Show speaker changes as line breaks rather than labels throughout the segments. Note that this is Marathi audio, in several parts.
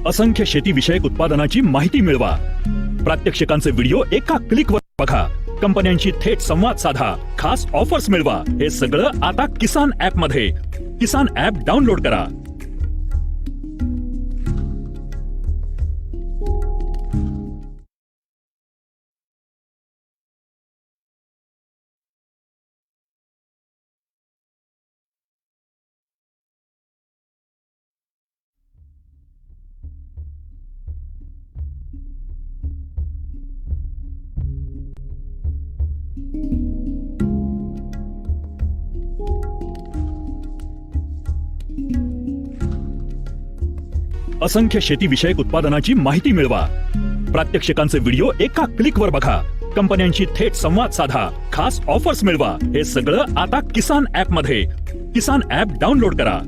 असंख्य शेती विषयक उत्पादनाची माहिती मिळवा, प्रात्यक्षिकांचे व्हिडिओ एका क्लिकवर बघा, कंपन्यांशी थेट संवाद साधा, खास ऑफर्स मिळवा। हे सगळं आता किसान ऍप मध्ये। किसान ऍप डाउनलोड करा। असंख्य शेती विषयक उत्पादनाची माहिती मिळवा, प्रात्यक्षिकांचे व्हिडिओ एका क्लिकवर बघा, कंपन्यांशी थेट संवाद साधा, खास ऑफर्स मिळवा। हे सगळं आता किसान ऍप मध्ये। किसान ऍप डाउनलोड करा।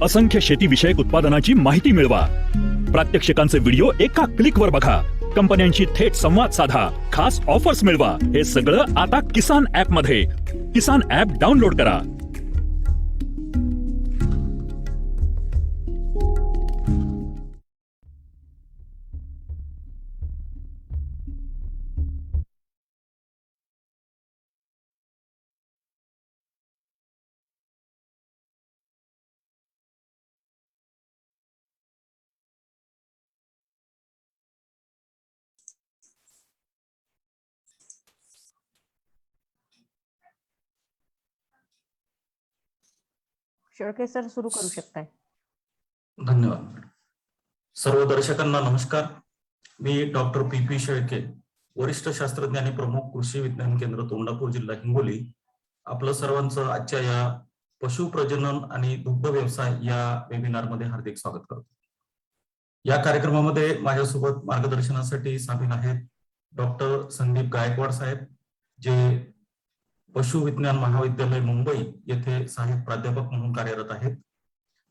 असंख्य शेती विषयक उत्पादनाची माहिती मिळवा, प्रात्यक्षिकांचे व्हिडिओ एका क्लिकवर बघा, कंपन्यांशी थेट संवाद साधा, खास ऑफर्स मिळवा। हे सगळं आता किसान ऍप मध्ये। किसान ऍप डाउनलोड करा।
शेळके सर सुरू करू शकताय।
धन्यवाद। सर्व दर्शकांना नमस्कार। मी डॉक्टर पी शेळके, वरिष्ठ शास्त्रज्ञ आणि प्रमुख कृषी विज्ञान केंद्र तोंडापूर, जिल्हा हिंगोली, आपलं सर्वांचं आजच्या या पशु प्रजनन आणि दुग्ध व्यवसाय या वेबिनार मध्ये हार्दिक स्वागत करतो। या कार्यक्रमामध्ये माझ्यासोबत मार्गदर्शनासाठी सामील आहेत डॉक्टर संदीप गायकवाड साहेब, जे पशु विज्ञान महाविद्यालय मुंबई येथे सहाय्यक प्राध्यापक म्हणून कार्यरत आहेत।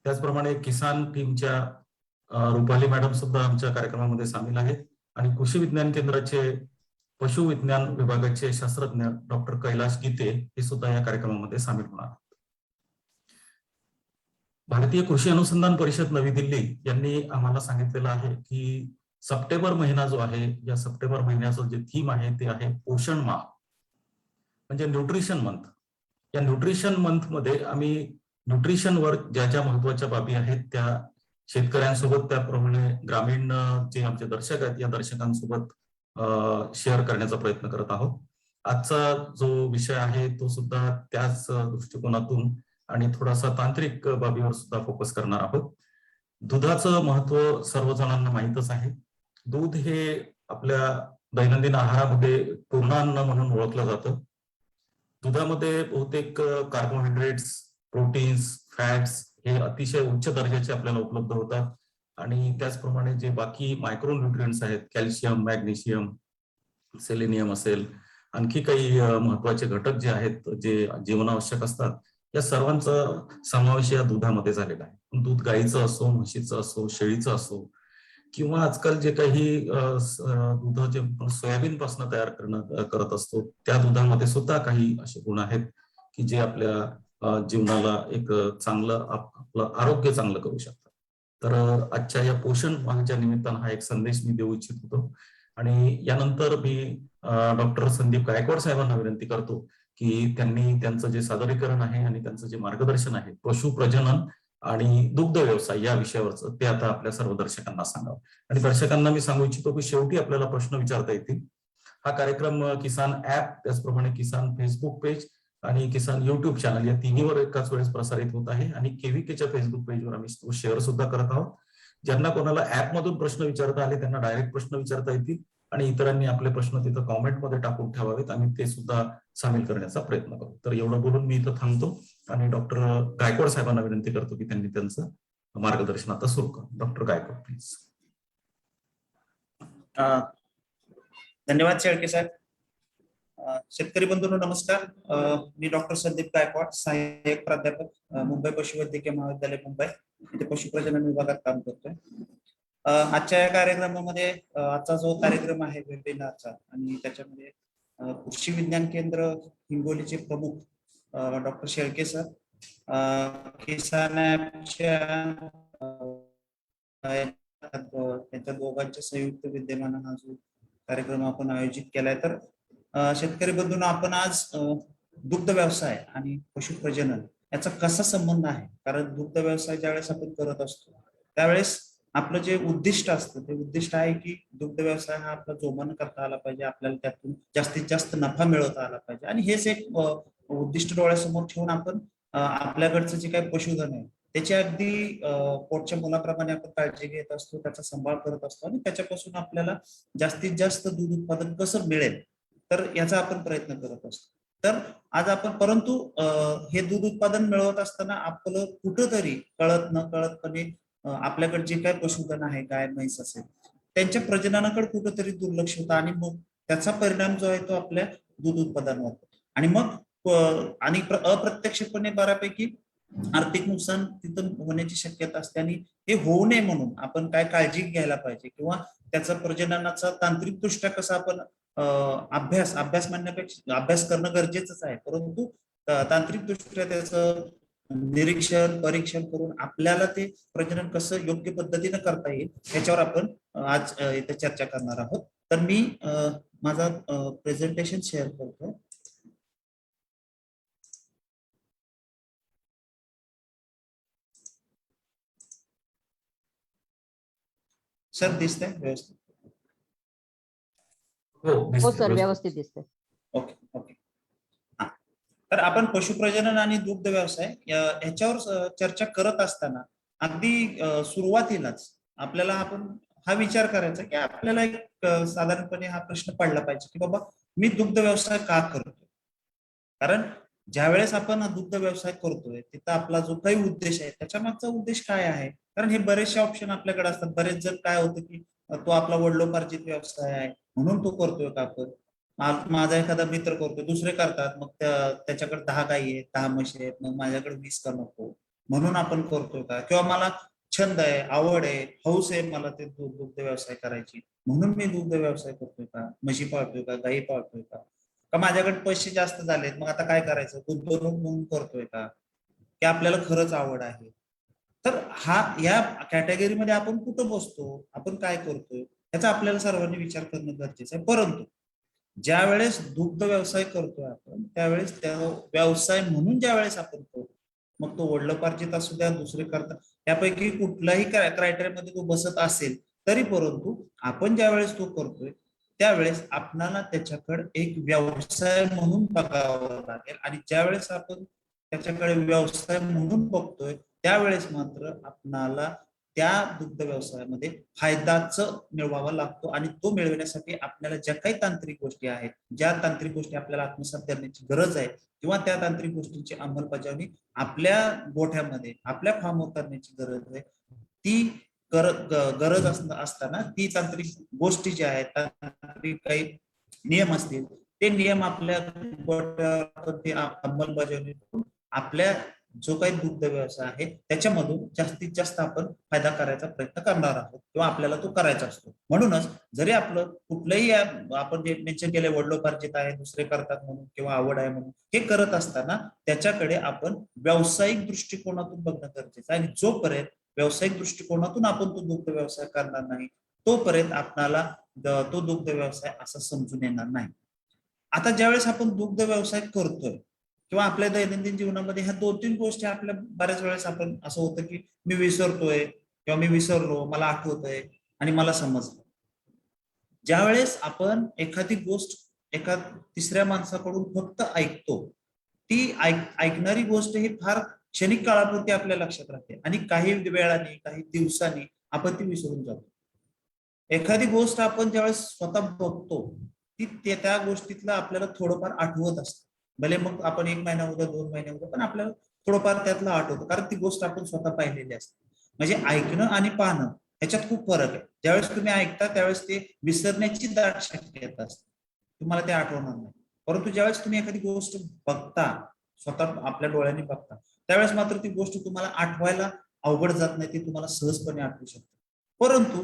त्याचप्रमाणे किसान टीमच्या रुपाली मॅडम सुद्धा आमच्या कार्यक्रमामध्ये सामील आहेत आणि कृषी विज्ञान केंद्राचे पशु विज्ञान विभागाचे शास्त्रज्ञ डॉक्टर कैलाश गीते हे सुद्धा या कार्यक्रमामध्ये सामील होणार आहेत। भारतीय कृषी अनुसंधान परिषद नवी दिल्ली यांनी आम्हाला सांगितलेलं आहे की सप्टेंबर महिना जो आहे, या सप्टेंबर महिन्याचं जे थीम आहे ते आहे पोषण माह, म्हणजे न्यूट्रिशन मंथ। या न्यूट्रिशन मंथ मध्ये आम्ही न्यूट्रिशनवर ज्या ज्या महत्वाच्या बाबी आहेत त्या शेतकऱ्यांसोबत, त्याप्रमाणे ग्रामीण जे आमचे दर्शक आहेत या दर्शकांसोबत शेअर करण्याचा प्रयत्न करत आहोत। आजचा जो विषय आहे तो सुद्धा त्याच दृष्टिकोनातून आणि थोडासा तांत्रिक बाबीवर सुद्धा फोकस करणार आहोत। दुधाचं महत्व सर्वजणांना माहीतच आहे। दूध हे आपल्या दैनंदिन आहारामध्ये पूर्णान्न म्हणून ओळखलं जातं। दुधामध्ये बहुतेक कार्बोहायड्रेट्स, प्रोटीन्स, फॅट्स हे अतिशय उच्च दर्जाचे आपल्याला उपलब्ध होतात आणि त्याचप्रमाणे जे बाकी मायक्रो न्यूट्रिएंट्स आहेत, कॅल्शियम, मॅग्नेशियम, सेलेनियम असेल, आणखी काही महत्वाचे घटक जे आहेत जे जीवनावश्यक असतात, या सर्वांचा समावेश या दुधामध्ये झालेला आहे। दूध गाईचं असो, म्हशीचं असो, शेळीचं असो, किंवा आजकाल जे काही दूध जे सोयाबीन पासून तयार करत असतो त्या दुधामध्ये सुद्धा काही असे गुण आहेत की जे आपल्या जीवनाला एक चांगलं, आपलं आरोग्य चांगलं करू शकतात। तर आजच्या या पोषण माहच्या निमित्तानं हा एक संदेश मी देऊ इच्छित होतो आणि यानंतर मी डॉक्टर संदीप गायकवाड साहेबांना विनंती करतो की त्यांनी त्यांचं जे सादरीकरण आहे आणि त्यांचं जे मार्गदर्शन आहे पशु प्रजनन आणि दुग्ध व्यवसाय या विषयावरचं ते आता आपल्या सर्व दर्शकांना सांगावं। आणि दर्शकांना मी सांगू इच्छितो की शेवटी आपल्याला प्रश्न विचारता येतील। हा कार्यक्रम किसान ऍप, त्याचप्रमाणे किसान फेसबुक पेज आणि किसान युट्यूब चॅनल या तिन्हीवर एकाच वेळेस प्रसारित होत आहे आणि केव्हीकेच्या फेसबुक पेजवर आम्ही तो शेअर सुद्धा करत आहोत। ज्यांना कोणाला ऍप मधून प्रश्न विचारता आले त्यांना डायरेक्ट प्रश्न विचारता येतील आणि इतरांनी आपले प्रश्न तिथं कॉमेंटमध्ये टाकून ठेवावेत, आम्ही ते सुद्धा सामील करण्याचा प्रयत्न करू। तर एवढं बोलून मी इथं थांबतो आणि डॉक्टर गायकवाड साहेबांना विनंती करतो की त्यांनी त्यांचं मार्गदर्शन आता सुरू करू। Doctor Gaikwad please.
अ, धन्यवाद शेळके साहेब. शेतकरी बंधूंनो नमस्कार. मी डॉक्टर संदीप गायकवाड, सहाय्यक प्राध्यापक, मुंबई पशुवैद्यकीय महाविद्यालय मुंबई इथे पशुप्रजनन विभागात काम करतोय. आजच्या या कार्यक्रमामध्ये आजचा जो कार्यक्रम आहे वेबिनारचा आणि त्याच्यामध्ये कृषी विज्ञान केंद्र हिंगोलीचे प्रमुख डॉक्टर शेळके सर, किसान ॲपच्या त्यांच्या दोघांच्या संयुक्त विद्यमानं हा जो कार्यक्रम आपण आयोजित केलाय. तर शेतकरी बंधूंनो, आपण आज दुग्ध व्यवसाय आणि पशुप्रजनन याचा कसा संबंध आहे, कारण दुग्ध व्यवसाय ज्यावेळेस आपण करत असतो त्यावेळेस आपलं जे उद्दिष्ट असतं ते उद्दिष्ट आहे की दुग्ध व्यवसाय हा आपला जोमानं करता आला पाहिजे, आपल्याला त्यातून जास्तीत जास्त नफा मिळवता आला पाहिजे. आणि हेच एक उद्दिष्ट डोळ्यासमोर ठेवून आपण आपल्याकडचं जे काही पशुधन आहे त्याची अगदी पोटच्या मुलाप्रमाणे आपण काळजी घेत असतो, त्याचा सांभाळ करत असतो आणि त्याच्यापासून आपल्याला जास्तीत जास्त दूध उत्पादन कसं मिळेल तर याचा आपण प्रयत्न करत असतो. तर आज आपण परंतु हे दूध उत्पादन मिळवत असताना आपलं कुठंतरी कळत न कळतपणे आपल्याकडे जे काय पशुधन आहे, गाय म्हैस असेल, त्यांच्या प्रजननाकडे कुठंतरी दुर्लक्ष होतं आणि मग त्याचा परिणाम जो आहे तो आपल्या दूध उत्पादनावर आणि मग आणि अप्रत्यक्षपणे बऱ्यापैकी आर्थिक नुकसान तिथं होण्याची शक्यता असते. आणि हे होऊ नये म्हणून आपण काय काळजी घ्यायला पाहिजे किंवा त्याचा प्रजननाचा तांत्रिकदृष्ट्या कसा आपण अभ्यास म्हणण्यापेक्षा अभ्यास करणं गरजेचंच आहे, परंतु तांत्रिकदृष्ट्या त्याचं निरीक्षण परीक्षण करून आपल्याला ते प्रजनन कसं योग्य पद्धतीनं करता येईल याच्यावर आपण आज इथे चर्चा करणार आहोत. तर मी माझा प्रेझेंटेशन शेअर करतो. सर दिसतंय व्यवस्थित?
हो सर, व्यवस्थित दिसतंय.
Okay okay. हा, तर आपण पशुप्रजनन आणि दुग्ध व्यवसाय ह्याच्यावर चर्चा करत असताना अगदी सुरुवातीलाच आपल्याला आपण हा विचार करायचा की आपल्याला एक साधारणपणे हा प्रश्न पडला पाहिजे की बाबा मी दुग्ध व्यवसाय का करतोय. कारण ज्या वेळेस आपण दुग्ध व्यवसाय करतोय तिथं आपला जो काही उद्देश आहे त्याच्या मागचा उद्देश काय आहे, कारण हे बरेचसे ऑप्शन आपल्याकडे असतात. बरेच जण काय होतं की तो आपला वडिलोपार्जित व्यवसाय आहे म्हणून तो करतोय का आपण, माझा एखादा मित्र करतोय, दुसरे करतात, मग त्याच्याकडे 10 गायी आहेत, 10 म्हशी आहेत, मग माझ्याकडे 20 का नको म्हणून आपण करतोय का, किंवा मला छंद आहे, आवड आहे, हौस आहे मला ते दुग्ध व्यवसाय करायची म्हणून मी दुग्ध व्यवसाय करतोय का, म्हशी पाळतोय का, गायी पाळतोय का माझ्याकडे पैसे जास्त झालेत मग आता काय करायचं, गुंतवणूक म्हणून करतोय का, की आपल्याला खरंच आवड आहे. तर हा या कॅटेगरीमध्ये आपण कुठं बसतो, आपण काय करतोय याचा आपल्याला सर्वांनी विचार करणं गरजेचं आहे. परंतु ज्या वेळेस दुग्ध व्यवसाय करतोय आपण त्यावेळेस त्या व्यवसाय म्हणून ज्या वेळेस आपण करतो, मग तो वडिलोपार्जित असू द्या, दुसरे करता, त्यापैकी कुठलाही क्रायटेरियामध्ये तो बसत असेल तरी परंतु आपण ज्या वेळेस तो करतोय त्यावेळेस आपणाला त्याच्याकडे एक व्यवसाय म्हणून बघावं लागेल. आणि ज्यावेळेस आपण त्याच्याकडे व्यवसाय म्हणून बघतोय त्यावेळेस मात्र आपणाला त्या दुग्ध व्यवसायामध्ये फायदाच मिळवावा लागतो. आणि तो मिळवण्यासाठी आपल्याला ज्या काही तांत्रिक गोष्टी आहेत, ज्या तांत्रिक गोष्टी आपल्याला आत्मसात करण्याची गरज आहे किंवा त्या तांत्रिक गोष्टींची अंमलबजावणी आपल्या गोठ्यामध्ये आपल्या फार्मवर करण्याची गरज आहे, ती गरज असताना ती तांत्रिक गोष्टी ज्या आहेत, तांत्रिक काही नियम असतील ते नियम आपल्या गोठ्यावरती अंमलबजावणी करून आपल्या जो काही दुग्ध व्यवसाय आहे त्याच्यामधून जास्तीत जास्त आपण फायदा करायचा प्रयत्न करणार आहोत किंवा आपल्याला तो करायचा असतो. म्हणूनच जरी आपलं कुठलंही आपण जे मेन्शन केले वडिलोपार्जित आहे, दुसरे करतात म्हणून किंवा आवड आहे म्हणून हे करत असताना त्याच्याकडे आपण व्यावसायिक दृष्टिकोनातून बघणं गरजेचं आहे. आणि जोपर्यंत व्यावसायिक दृष्टिकोनातून आपण तो दुग्ध व्यवसाय करणार नाही तोपर्यंत आपल्याला तो दुग्ध व्यवसाय असा समजून येणार नाही. आता ज्यावेळेस आपण दुग्ध व्यवसाय करतोय किंवा आपल्या दैनंदिन जीवनामध्ये ह्या 2-3 गोष्टी आपल्या बऱ्याच वेळेस आपण असं होतं की मी विसरतोय किंवा मी विसरलो, मला आठवतंय आणि मला समजलं. ज्यावेळेस आपण एखादी गोष्ट एका तिसऱ्या माणसाकडून फक्त ऐकतो, ती ऐकणारी गोष्ट ही फार क्षणिक काळापुरती आपल्या लक्षात राहते आणि काही वेळाने काही दिवसांनी आपण ती विसरून जातो. एखादी गोष्ट आपण ज्यावेळेस स्वतः बघतो ती त्या गोष्टीतलं आपल्याला थोडंफार आठवत असतं, भले मग आपण 1 महिना उद्या 2 महिने उद्या, पण आपल्याला थोडंफार त्यातलं आठवतं कारण ती गोष्ट आपण स्वतः पाहिलेली असते. म्हणजे ऐकणं आणि पाहणं ह्याच्यात खूप फरक आहे. ज्यावेळेस तुम्ही ऐकता त्यावेळेस ते विसरण्याची दाट शक्यता असते, तुम्हाला ते आठवणार नाही. परंतु ज्यावेळेस तुम्ही एखादी गोष्ट बघता, स्वतः आपल्या डोळ्यांनी बघता, त्यावेळेस मात्र ती गोष्ट तुम्हाला आठवायला अवघड जात नाही, ती तुम्हाला सहजपणे आठवू शकते. परंतु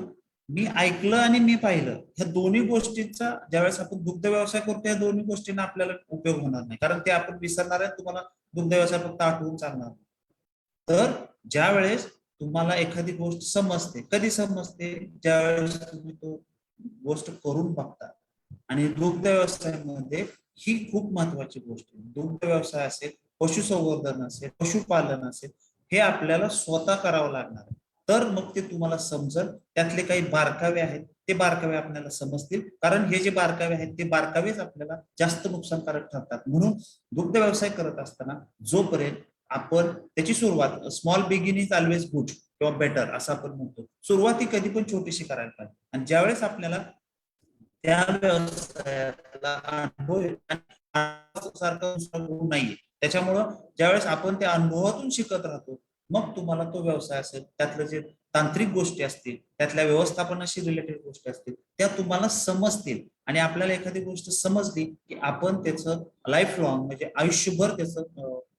मी ऐकलं आणि मी पाहिलं, ह्या दोन्ही गोष्टींचा ज्यावेळेस आपण दुग्ध व्यवसाय करतो, या दोन्ही गोष्टींना आपल्याला उपयोग होणार नाही, कारण ते आपण विसरणार आहे. तुम्हाला दुग्ध व्यवसाय फक्त आठवून चालणार नाही. तर ज्या वेळेस तुम्हाला एखादी गोष्ट समजते, कधी समजते, ज्यावेळेस तुम्ही तो गोष्ट करून बघता. आणि दुग्ध व्यवसायामध्ये ही खूप महत्वाची गोष्ट आहे. दुग्ध व्यवसाय असेल, पशुसंवर्धन असेल, पशुपालन असेल, हे आपल्याला स्वतः करावं लागणार आहे. तर मग ते तुम्हाला समजल. त्यातले काही बारकावे आहेत, ते बारकावे आपल्याला समजतील, कारण हे जे बारकावे आहेत ते बारकावेच आपल्याला जास्त नुकसानकारक ठरतात. म्हणून दुग्ध व्यवसाय करत असताना जोपर्यंत आपण त्याची सुरुवात, small begin is always good किंवा बेटर असं आपण म्हणतो, सुरुवात ही कधी पण छोटीशी करायला पाहिजे. आणि ज्यावेळेस आपल्याला त्या व्यवसायाला अनुभव सारखं गुण नाहीये, त्याच्यामुळं ज्यावेळेस आपण त्या अनुभवातून शिकत राहतो, मग तुम्हाला तो व्यवसाय असेल, त्यातलं जे तांत्रिक गोष्टी असतील, त्यातल्या व्यवस्थापनाशी रिलेटेड गोष्टी असतील, त्या तुम्हाला समजतील. आणि आपल्याला एखादी गोष्ट समजली की आपण त्याचं लाईफ लॉंग म्हणजे आयुष्यभर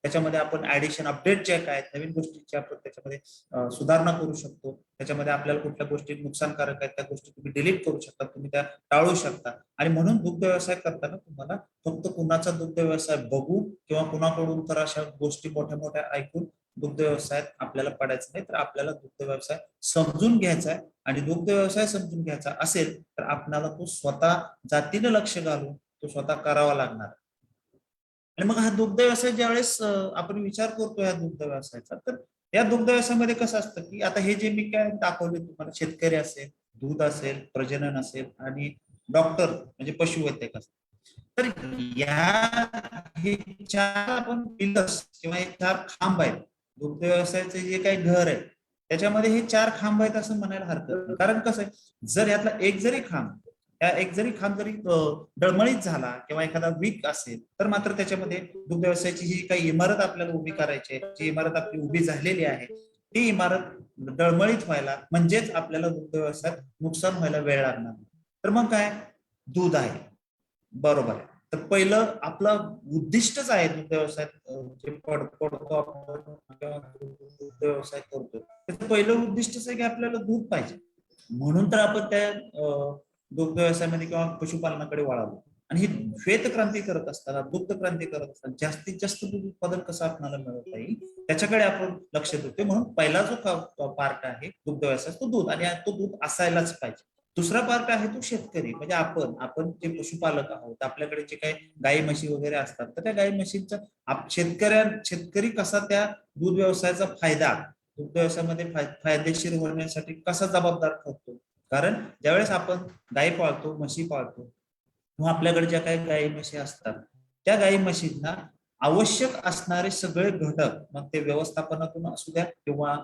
त्याच्यामध्ये आपण ऍडिशन अपडेट जे काय नवीन गोष्टीची आपण त्याच्यामध्ये सुधारणा करू शकतो. त्याच्यामध्ये आपल्याला कुठल्या गोष्टी नुकसानकारक आहेत त्या गोष्टी तुम्ही डिलीट करू शकता, तुम्ही त्या टाळू शकता. आणि म्हणून दुग्ध व्यवसाय करताना तुम्हाला फक्त कुणाचा दुग्ध व्यवसाय बघू किंवा कुणाकडून तर अशा गोष्टी मोठ्या मोठ्या ऐकून दुग्ध व्यवसायात आपल्याला पडायचं नाही, तर आपल्याला दुग्ध व्यवसाय समजून घ्यायचा आहे. आणि दुग्ध व्यवसाय समजून घ्यायचा असेल तर आपल्याला तो स्वतः जातीनं लक्ष घालून तो स्वतः करावा लागणार. आणि मग हा दुग्ध व्यवसाय ज्यावेळेस आपण विचार करतो या दुग्ध व्यवसायाचा, तर या दुग्ध व्यवसायामध्ये कसं असतं की आता हे जे मी काय दाखवले तुम्हाला, शेतकरी असेल, दूध असेल, प्रजनन असेल आणि डॉक्टर म्हणजे पशुवैद्यक असेल, तर या हे चार आपण पिलर्स किंवा हे चार खांब आहेत दुग्ध व्यवसायाचे, जे काही घर आहे त्याच्यामध्ये हे चार खांब आहेत असं म्हणायला हरकत नाही. कारण कसं आहे, जर यातला एक जरी खांब जरी डळमळीत झाला किंवा एखादा वीक असेल, तर मात्र त्याच्यामध्ये दुग्ध व्यवसायाची जी काही इमारत आपल्याला उभी करायची आहे, जी इमारत आपली उभी झालेली आहे, ती इमारत डळमळीत व्हायला म्हणजेच आपल्याला दुग्ध व्यवसायात नुकसान व्हायला वेळ लागणार. तर मग काय, दूध आहे, बरोबर आहे. तर पहिलं आपलं उद्दिष्टच आहे दुग्ध व्यवसायात जे पडतो आपण दुग्ध व्यवसाय करतो, त्याचं पहिलं उद्दिष्टच आहे की आपल्याला दूध पाहिजे. म्हणून तर आपण त्या दुग्ध व्यवसायामध्ये किंवा पशुपालनाकडे वळालो. आणि ही श्वेत क्रांती करत असताना, दुग्ध क्रांती करत असताना जास्तीत जास्त दूध उत्पादन कसं आपल्याला मिळवता येईल त्याच्याकडे आपण लक्ष देतोय. म्हणून पहिला जो पार्ट आहे दुग्ध व्यवसाय तो दूध, आणि तो दूध असायलाच पाहिजे. दुसरा पार्ट आहे तो शेतकरी, म्हणजे आपण जे पशुपालक आहोत, आपल्याकडे जे काही गाई म्हशी वगैरे असतात, तर त्या गाई म्हशींचा शेतकरी कसा त्या दूध व्यवसायाचा फायदा दुग्ध व्यवसायामध्ये फायदेशीर होण्यासाठी कसा जबाबदार ठरतो. कारण ज्यावेळेस आपण गाई पाळतो, म्हशी पाळतो, किंवा आपल्याकडे ज्या काही गाई म्हशी असतात, त्या गाई म्हशींना आवश्यक असणारे सगळे घटक, मग ते व्यवस्थापनातून असू द्या किंवा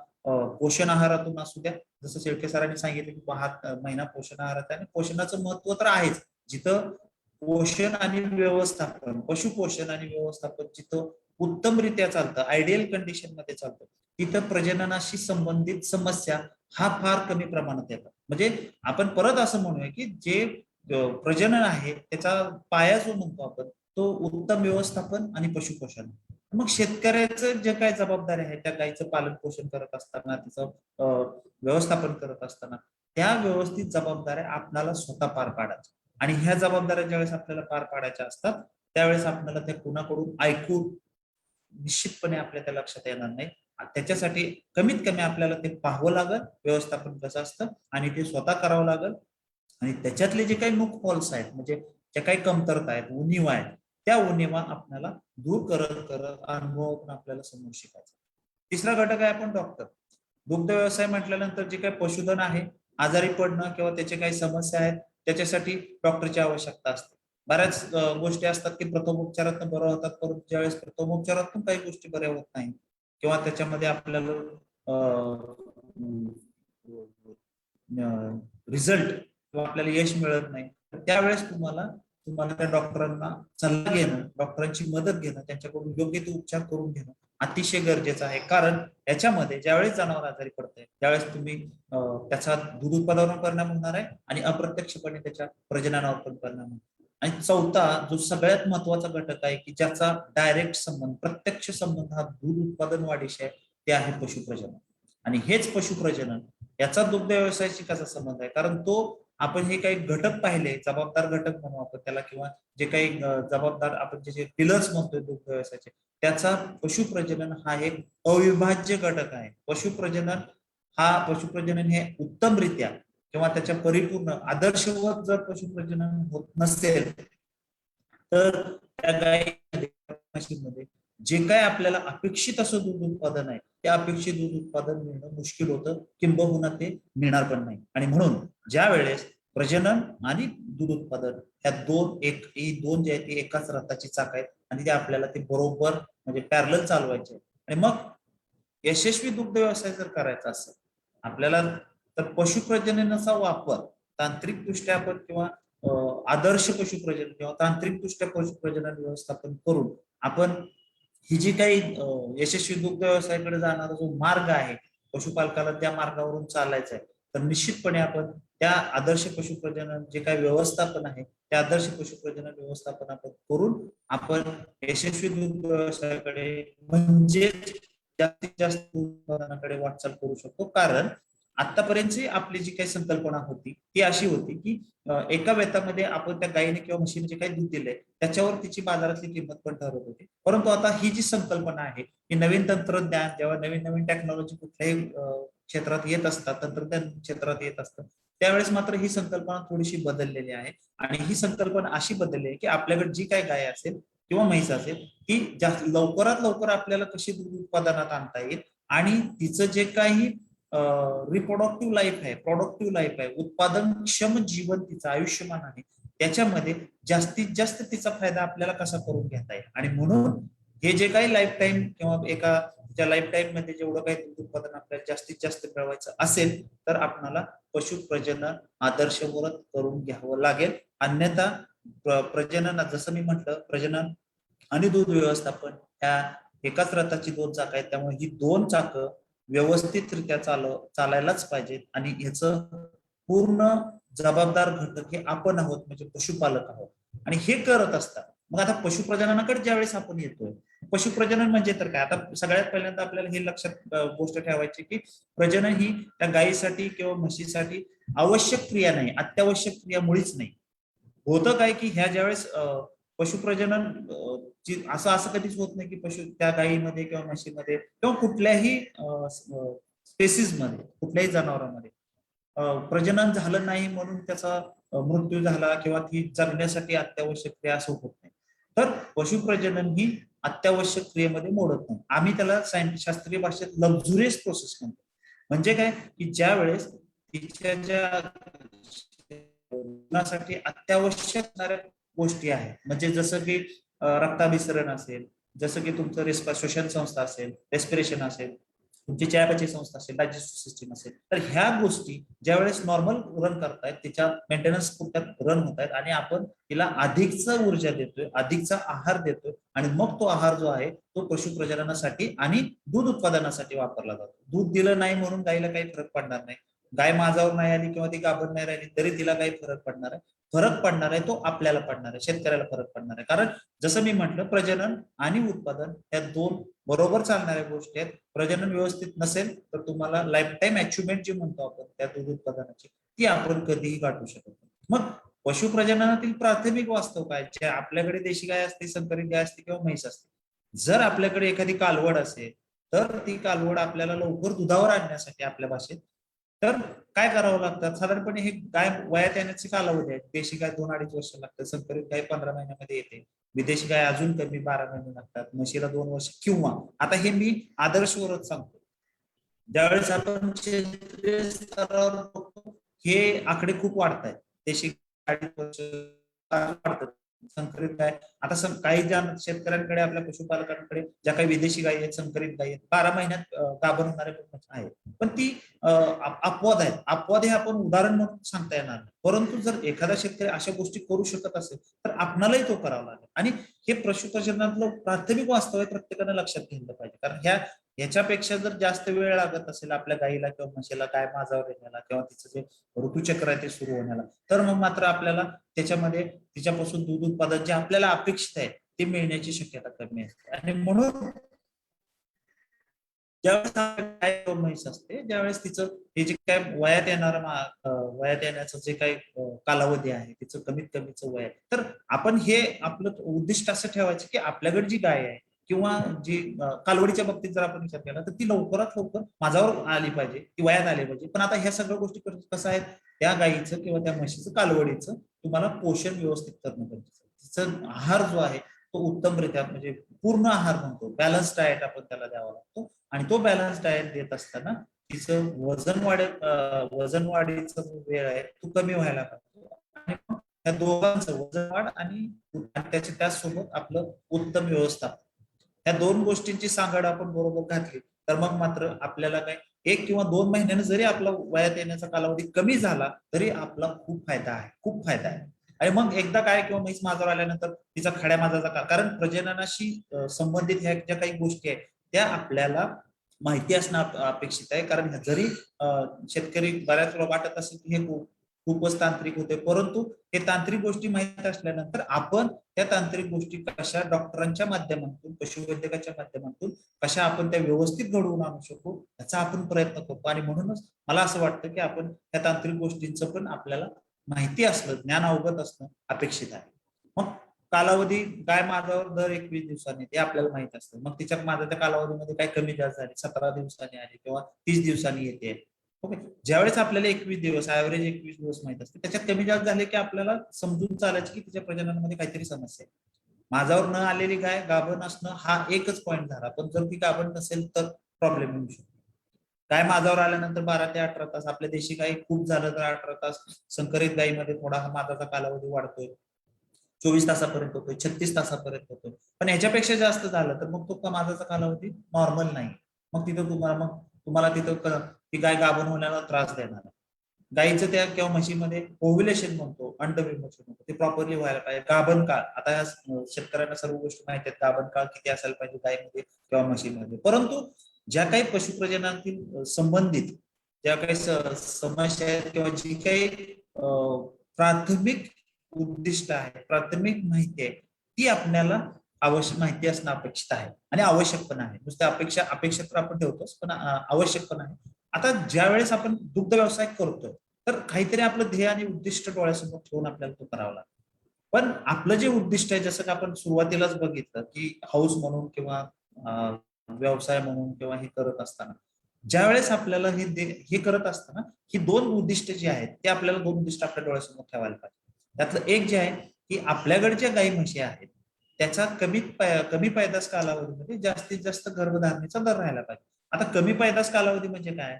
पोषण आहारातून असू द्या, जसं शेळके सरांनी सांगितलं की महिना पोषण आहारात आहे, आणि पोषणाचं महत्व तर आहेच. जिथं पोषण आणि व्यवस्थापन, पशुपोषण आणि व्यवस्थापन जिथं उत्तमरित्या चालतं, आयडियल कंडिशन मध्ये चालतं, तिथं प्रजननाशी संबंधित समस्या हा फार कमी प्रमाणात येतात. म्हणजे आपण परत असं म्हणूया की जे प्रजनन आहे त्याचा पाया जो म्हणतो आपण, तो उत्तम व्यवस्थापन आणि पशुपोषण. मग शेतकऱ्याचं जे काही जबाबदारी आहे, त्या गायीचं पालन पोषण करत असताना, तिचं व्यवस्थापन करत असताना, त्या व्यवस्थित जबाबदाऱ्या आपल्याला स्वतः पार पाडायच्या. आणि ह्या जबाबदाऱ्या ज्यावेळेस आपल्याला पार पाडायच्या असतात, त्यावेळेस आपल्याला त्या कुणाकडून ऐकून निश्चितपणे आपल्या त्या लक्षात येणार नाही. त्याच्यासाठी कमीत कमी आपल्याला ते पाहावं लागल व्यवस्थापन कसं असतं, आणि ते स्वतः करावं लागल. आणि त्याच्यातले जे काही मुख फॉल्स आहेत, म्हणजे ज्या काही कमतरता आहेत, उणीवा आहेत, त्या उणीवा आपल्याला दूर करत करत अनुभवातून आपल्याला समोर शिकायचं. तिसरा घटक आहे आपण डॉक्टर. दुग्ध व्यवसाय म्हटल्यानंतर जे काही पशुधन आहे, आजारी पडणं किंवा त्याचे काही समस्या आहेत, त्याच्यासाठी डॉक्टरची आवश्यकता असते. बऱ्याच गोष्टी असतात की प्रथमोपचारातून बरं होतात, परंतु ज्यावेळेस प्रथमोपचारातून काही गोष्टी बऱ्या होत नाही किंवा त्याच्यामध्ये आपल्याला रिझल्ट किंवा आपल्याला यश मिळत नाही, त्यावेळेस तुम्हाला त्या डॉक्टरांना सल्ला घेणं, डॉक्टरांची मदत घेणं, त्यांच्याकडून योग्य ते उपचार करून घेणं अतिशय गरजेचं आहे. कारण याच्यामध्ये ज्यावेळेस जनावर आजारी पडतंय त्यावेळेस तुम्ही त्याचा दूध उत्पादनावर परिणाम होणार आहे आणि अप्रत्यक्षपणे त्याच्या प्रजननावर पण परिणाम होणार. आणि चौथा जो सगळ्यात महत्वाचा घटक आहे की ज्याचा डायरेक्ट संबंध, प्रत्यक्ष संबंध हा दूध उत्पादन वाढीशी आहे, ते आहे पशुप्रजनन. आणि हेच पशुप्रजनन याचा दुग्ध व्यवसायाशी कसा संबंध आहे, कारण तो आपण हे काही घटक पाहिले, जबाबदार घटक म्हणू आपण त्याला, किंवा जे काही जबाबदार आपण जे पिलर्स म्हणतोय दुग्ध व्यवसायाचे, त्याचा पशुप्रजनन हा एक अविभाज्य घटक आहे. पशुप्रजनन हे उत्तमरित्या किंवा त्याच्या परिपूर्ण आदर्शवत जर पशुप्रजनन होत नसेल तर त्या गायीमध्ये जे काय आपल्याला अपेक्षित असं दूध उत्पादन आहे ते अपेक्षित दूध उत्पादन मिळणं मुश्किल होतं, किंबहुना ते मिळणार पण नाही. आणि म्हणून ज्या वेळेस प्रजनन आणि दूध उत्पादन ह्या दोन जे आहेत ते एकाच रथाची चाक आहेत आणि ते आपल्याला ते बरोबर म्हणजे पॅरलल चालवायचे. आणि मग यशस्वी दुग्ध व्यवसाय जर करायचा असेल आपल्याला तर पशुप्रजननाचा वापर तांत्रिकदृष्ट्या आपण किंवा आदर्श पशुप्रजनन किंवा तांत्रिकदृष्ट्या पशुप्रजनन व्यवस्थापन करून आपण ही जी काही यशस्वी दुग्ध व्यवसायाकडे जाणारा जो मार्ग आहे पशुपालकाला त्या मार्गावरून चालायचा आहे, तर निश्चितपणे आपण त्या आदर्श पशुप्रजनन जे काही व्यवस्थापन आहे त्या आदर्श पशुप्रजनन व्यवस्थापन आपण करून आपण यशस्वी दुग्ध व्यवसायाकडे म्हणजे जास्तीत जास्त उत्पादनाकडे वाटचाल करू शकतो. कारण आतापर्यंतची आपली जी काही संकल्पना होती ती अशी होती की एका वेतामध्ये आपण त्या गायीने किंवा म्हशीने जे काही दूध दिलंय त्याच्यावर तिची बाजारातली किंमत पण ठरत होती. परंतु आता ही जी संकल्पना आहे की नवीन तंत्रज्ञान जेव्हा नवीन नवीन टेक्नॉलॉजी कुठल्याही क्षेत्रात येत असतात, तंत्रज्ञान क्षेत्रात येत असतात, त्यावेळेस मात्र ही संकल्पना थोडीशी बदललेली आहे. आणि ही संकल्पना अशी बदलली आहे की आपल्याकडे जी काही गाय असेल किंवा म्हैस असेल ती जास्त लवकरात लवकर आपल्याला कशी दूध उत्पादनात आणता येईल आणि तिचं जे काही रिप्रोडक्टिव्ह लाईफ आहे, प्रोडक्टिव्ह लाईफ आहे, उत्पादनक्षम जीवन तिचं आयुष्यमान आहे, त्याच्यामध्ये जास्तीत जास्त तिचा फायदा आपल्याला कसा करून घेता येईल. आणि म्हणून हे जे काही लाईफ टाईम किंवा एका लाईफ टाईम मध्ये जेवढं काही दूध उत्पादन आपल्याला जास्तीत जास्त मिळवायचं असेल तर आपल्याला पशुप्रजनन आदर्शवत करून घ्यावं लागेल. अन्यथा प्रजनन जसं मी म्हटलं प्रजनन आणि दूध व्यवस्थापन ह्या एकाच रथाची दोन चाकं आहेत, त्यामुळे ही दोन चाकं व्यवस्थितरित्या चालायलाच पाहिजेत. आणि ह्याचं पूर्ण जबाबदार घटक हे आपण आहोत, म्हणजे पशुपालक आहोत. आणि हे करत असतात मग आता पशुप्रजननाकडे ज्यावेळेस आपण येतोय, पशुप्रजनन म्हणजे तर काय, आता सगळ्यात पहिल्यांदा आपल्याला हे लक्षात गोष्ट ठेवायची की प्रजनन ही त्या गायीसाठी किंवा म्हशीसाठी आवश्यक क्रिया नाही, अत्यावश्यक क्रिया मुळीच नाही. होतं काय की ह्या ज्यावेळेस पशुप्रजनन असं कधीच होत नाही की त्या गायीमध्ये किंवा म्हशीमध्ये किंवा कुठल्याही स्पेसिस मध्ये कुठल्याही जनावरांमध्ये प्रजनन झालं नाही म्हणून त्याचा मृत्यू झाला किंवा ती जगण्यासाठी अत्यावश्यक क्रिया असं होत नाही. तर पशुप्रजनन ही अत्यावश्यक क्रियेमध्ये मोडत नाही. आम्ही त्याला शास्त्रीय भाषेत लक्झुरियस प्रोसेस म्हणतो. म्हणजे काय की ज्या वेळेस तिच्या ज्या जीवनासाठी अत्यावश्यक असणाऱ्या गोष्टी आहेत, म्हणजे जसं की रक्ताभिसरण असेल, जसं की तुमचं श्वसन संस्था असेल, रेस्पिरेशन असेल, तुमची चयापचय संस्था असेल, डायजेस्टिव्ह सिस्टीम असेल, तर ह्या गोष्टी ज्यावेळेस नॉर्मल रन करतायत तिच्या मेंटेनन्स पुरत्यात रन होत आहेत आणि आपण तिला अधिकचा ऊर्जा देतोय, अधिकचा आहार देतोय आणि मग तो आहार जो आहे तो पशुप्रजननासाठी आणि दूध उत्पादनासाठी वापरला जातो. दूध दिलं नाही म्हणून गायीला काही फरक पडणार नाही, गाय माझावर नाही आली किंवा ती गाभण नाही राहिली तरी तिला काही फरक पडणार आहे. फरक पडणार आहे तो आपल्याला पडणार आहे, शेतकऱ्याला फरक पडणार आहे. कारण जसं मी म्हटलं प्रजनन आणि उत्पादन या दोन बरोबर चालणाऱ्या गोष्टी आहेत. प्रजनन व्यवस्थित नसेल तर तुम्हाला लाईफ टाईम अचिव्हमेंट जी म्हणतो आपण त्या दूध उत्पादनाची ती आपण कधीही गाठू शकत नाही. मग पशुप्रजननातील प्राथमिक वास्तव काय, जे आपल्याकडे देशी गाय असते, संकरित गाय असते किंवा म्हैस असते, जर आपल्याकडे एखादी कालवड असेल तर ती कालवड आपल्याला लवकर दुधावर आणण्यासाठी आपल्या भाषेत तर काय करावं लागतं, साधारणपणे हे गाय वयात येण्याचे कालावधी आहेत. देशी गाय 2-2.5 वर्ष लागतात, संकरित गाय 15 महिन्यामध्ये येते, विदेशी गाय अजून कमी 12 महिने लागतात, म्हशीला 2 वर्ष. किंवा आता हे मी आदर्शवरच सांगतो, ज्यावेळेस आपण क्षेत्रीय स्तरावर बघतो हे आकडे खूप वाढत आहेत. देशी गाय 2.5 वर्ष वाढतात, संकरित गाय आता काही ज्या शेतकऱ्यांकडे आपल्या पशुपालकांकडे ज्या काही विदेशी गायी आहेत, संकरित गायी आहेत, 12 महिन्यात गाभण होणारे पण आहेत, पण ती अपवाद आहेत. अपवाद हे आपण उदाहरण म्हणून सांगता येणार नाही. परंतु जर एखादा शेतकरी अशा गोष्टी करू शकत असेल तर आपणालाही तो करावा लागेल. आणि हे पशुप्रजननातलं प्राथमिक वास्तव आहे, प्रत्येकानं लक्षात घेतलं पाहिजे. कारण ह्याच्यापेक्षा जर जास्त वेळ लागत असेल आपल्या गाईला किंवा म्हशीला गाय माझावर येण्याला किंवा तिचं जे ऋतुचक्र आहे ते सुरू होण्याला, तर मग मात्र आपल्याला त्याच्यामध्ये तिच्यापासून दूध उत्पादन जे आपल्याला अपेक्षित आहे ते मिळण्याची शक्यता कमी असते. आणि म्हणून ज्यावेळेस गाय किंवा म्हैस असते, ज्यावेळेस तिचं हे जे काय वयात येण्याचं जे काही कालावधी आहे, तिचं कमीत कमीचं वय आहे, तर आपण हे आपलं उद्दिष्ट असं ठेवायचं की आपल्याकडे जी गाय आहे किंवा जी कालवडीच्या बाबतीत जर आपण विचार केला तर ती लवकरात लवकर माझ्यावर आली पाहिजे, ती वयात आली पाहिजे. पण आता ह्या सगळ्या गोष्टी कसं आहेत, त्या गायीचं किंवा त्या म्हशीचं कालवडीचं तुम्हाला पोषण व्यवस्थित करणं गरजेचं आहे. तिचा आहार जो आहे तो उत्तमरित्या म्हणजे पूर्ण आहार म्हणतो, बॅलन्स डाएट आपण त्याला द्यावा लागतो. आणि तो बॅलन्स डाएट देत असताना तिचं वजन वाढीचा जो वेळ आहे तो कमी व्हायला पाहिजे. आणि मग त्या दोघांचं वजन वाढ आणि त्यासोबत आपलं उत्तम व्यवस्थापन, या दोन गोष्टींची सांगड आपण बरोबर घातली तर मग मात्र आपल्याला काय 1 किंवा 2 महिन्याने जरी आपला वयात येण्याचा कालावधी कमी झाला तरी आपला खूप फायदा आहे, खूप फायदा आहे. आणि मग एकदा काय किंवा म्हैस माझ्यावर आल्यानंतर तिचा खड्या माझाचा कारण प्रजननाशी संबंधित ह्या ज्या काही गोष्टी आहेत त्या आपल्याला माहिती असणं अपेक्षित आहे. कारण जरी शेतकरी बऱ्याच वेळा वाटत असेल की हे खूपच तांत्रिक होते, परंतु हे तांत्रिक गोष्टी माहिती असल्यानंतर आपण त्या तांत्रिक गोष्टी कशा डॉक्टरांच्या माध्यमातून, पशुवैद्यकाच्या माध्यमातून कशा आपण त्या व्यवस्थित घडवून आणू शकू याचा आपण प्रयत्न करतो. आणि म्हणूनच मला असं वाटतं की आपण त्या तांत्रिक गोष्टींचं पण आपल्याला माहिती असलं, ज्ञान अवगत असणं अपेक्षित आहे. मग कालावधी गाय माझ्यावर दर 21 दिवसांनी ते आपल्याला माहित असतं. मग तिच्या माझ्या कालावधीमध्ये काय कमी जास्त झाली, 17 दिवसांनी आली किंवा 30 दिवसांनी येते. ओके, ज्यावेळेस आपल्याला 21 दिवस ऍव्हरेज 21 दिवस माहित असते, त्याच्यात कमी जास्त झाले की आपल्याला समजून चालायचं की तिच्या प्रजननामध्ये काहीतरी समस्या आहे. माझ्यावर न आलेली गाय गाभण असणं हा एकच पॉईंट झाला, पण जर ती गाभण नसेल तर प्रॉब्लेम येऊ शकतो. गाय माझावर आल्यानंतर 12 ते 18 तास, आपल्या देशी गाई खूप झालं तर 18 तास, संकरित गायीमध्ये थोडा हा माझाचा कालावधी वाढतोय, 24 तासापर्यंत होतोय, 36 तासापर्यंत होतोय. पण ह्याच्यापेक्षा जास्त झालं तर मग तो माझाचा कालावधी नॉर्मल नाही. मग तिथं तुम्हाला तिथं ती गाय गाभण होण्याला त्रास देणार. गायीचं त्या किंवा म्हशीमध्ये ओव्युलेशन म्हणतो, अंडविमोचन म्हणतो, ते प्रॉपरली व्हायला पाहिजे. गाभण काळ, आता या शेतकऱ्यांना सर्व गोष्टी माहिती आहेत, गाभण काळ किती असायला पाहिजे गायीमध्ये किंवा म्हशीमध्ये. परंतु ज्या काही पशुप्रजनातील संबंधित ज्या काही समस्या आहेत किंवा जी काही प्राथमिक उद्दिष्ट आहे, प्राथमिक माहिती आहे, ती आपल्याला आवश्यक माहिती असणं अपेक्षित आहे आणि आवश्यक पण आहे. नुसत्या अपेक्षा तर आपण ठेवतोच, पण आवश्यक पण आहे. आता ज्या वेळेस आपण दुग्ध व्यवसाय करतोय तर काहीतरी आपलं ध्येय आणि उद्दिष्ट डोळ्यासमोर ठेवून आपल्याला तो करावा लागतो. पण आपलं जे उद्दिष्ट आहे, जसं की आपण सुरुवातीलाच बघितलं की हाऊस म्हणून किंवा व्यवसाय म्हणून किंवा हे करत असताना, ज्या वेळेस आपल्याला हे करत असताना ही 2 उद्दिष्ट जी आहेत ते आपल्याला 2 उद्दिष्ट आपल्या डोळ्यासमोर ठेवायला पाहिजे. त्यातलं एक जे आहे की आपल्याकडे ज्या गाई म्हशी आहेत त्याचा कमी पैदास कालावधीमध्ये जास्तीत जास्त गर्भधारणेचा दर राहायला पाहिजे. आता कमी पैदास कालावधी म्हणजे काय,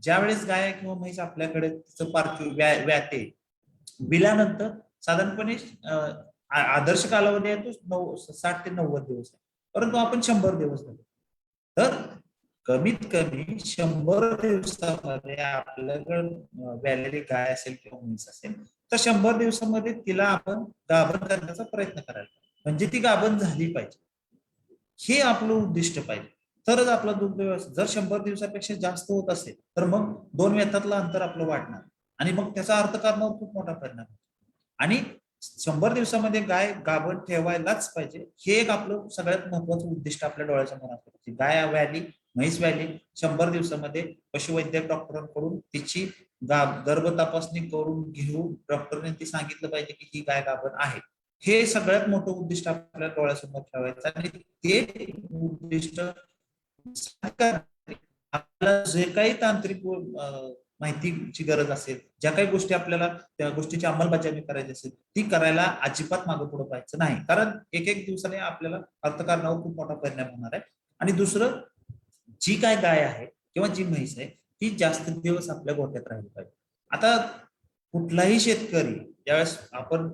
ज्या वेळेस गाय किंवा म्हैस आपल्याकडे तिचं पार्थिव व्याते बिल्यानंतर साधारणपणे आदर्श कालावधी आहे तो 60 ते 90 दिवस आहे, परंतु आपण 100 दिवस झाले. तर कमीत कमी 100 दिवसामध्ये आपल्याकडे व्यालेली गाय असेल किंवा म्हैस असेल तर 100 दिवसामध्ये तिला आपण गाभण करण्याचा प्रयत्न करायला, म्हणजे ती गाभण झाली पाहिजे. हे आपलं उद्दिष्ट पाहिजे, तरच आपला दुग्ध व्यवसाय. जर 100 दिवसापेक्षा जास्त होत असेल तर मग 2 व्यथातलं अंतर आपलं वाढणार आणि मग त्याचा अर्थकारणावर खूप मोठा परिणाम होतो. आणि 100 दिवसामध्ये गाय गाभण ठेवायलाच पाहिजे, हे एक आपलं सगळ्यात महत्वाचं उद्दिष्ट आपल्या डोळ्यासमोर असतं. गाय व्याली, म्हैस व्याली, 100 दिवसामध्ये पशुवैद्यक डॉक्टरांकडून तिची गर्भ तपासणी करून घेऊन डॉक्टरने ती सांगितलं पाहिजे की ही गाय गाभण आहे. हे सगळ्यात मोठं उद्दिष्ट आपल्या डोळ्यासमोर ठेवायचं आणि ते उद्दिष्ट आपल्याला जे काही तांत्रिक माहितीची गरज असेल, ज्या काही गोष्टी आपल्याला त्या गोष्टीची अंमलबजावणी करायची असेल ती करायला अजिबात मागे पुढे व्हायचं नाही, कारण एक दिवसाने आपल्याला अर्थकारणावर खूप मोठा परिणाम होणार आहे. आणि दुसरं, जी काय गाय आहे किंवा जी म्हैस आहे ती जास्त दिवस आपल्या गोठ्यात राहिली पाहिजे. आता कुठलाही शेतकरी ज्यावेळेस आपण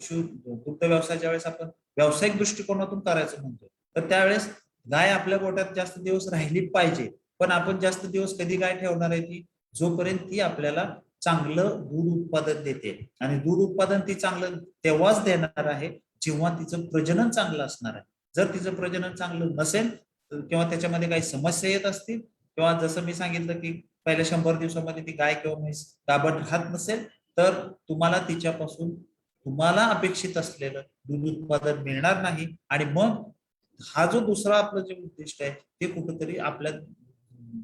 दुग्ध व्यवसाय ज्यावेळेस आपण व्यावसायिक दृष्टिकोनातून करायचं म्हणतो तर त्यावेळेस गाय आपल्या गोठ्यात जास्त दिवस राहिली पाहिजे पण आपण जास्त दिवस कधी गाय ठेवणार आहे ती, जोपर्यंत ती आपल्याला चांगलं दूध उत्पादन देते. आणि दूध उत्पादन ती चांगलं तेव्हाच देणार आहे जेव्हा तिचं प्रजनन चांगलं असणार आहे. जर तिचं प्रजनन चांगलं नसेल किंवा त्याच्यामध्ये काही समस्या येत असतील, किंवा जसं मी सांगितलं की पहिल्या 100 दिवसामध्ये ती गाय किंवा म्हैस गाभण राहत नसेल, तर तुम्हाला तिच्यापासून तुम्हाला अपेक्षित असलेलं दूध उत्पादन मिळणार नाही. आणि मग हा जो दुसरा आपलं जे उद्दिष्ट आहे ते कुठंतरी आपल्या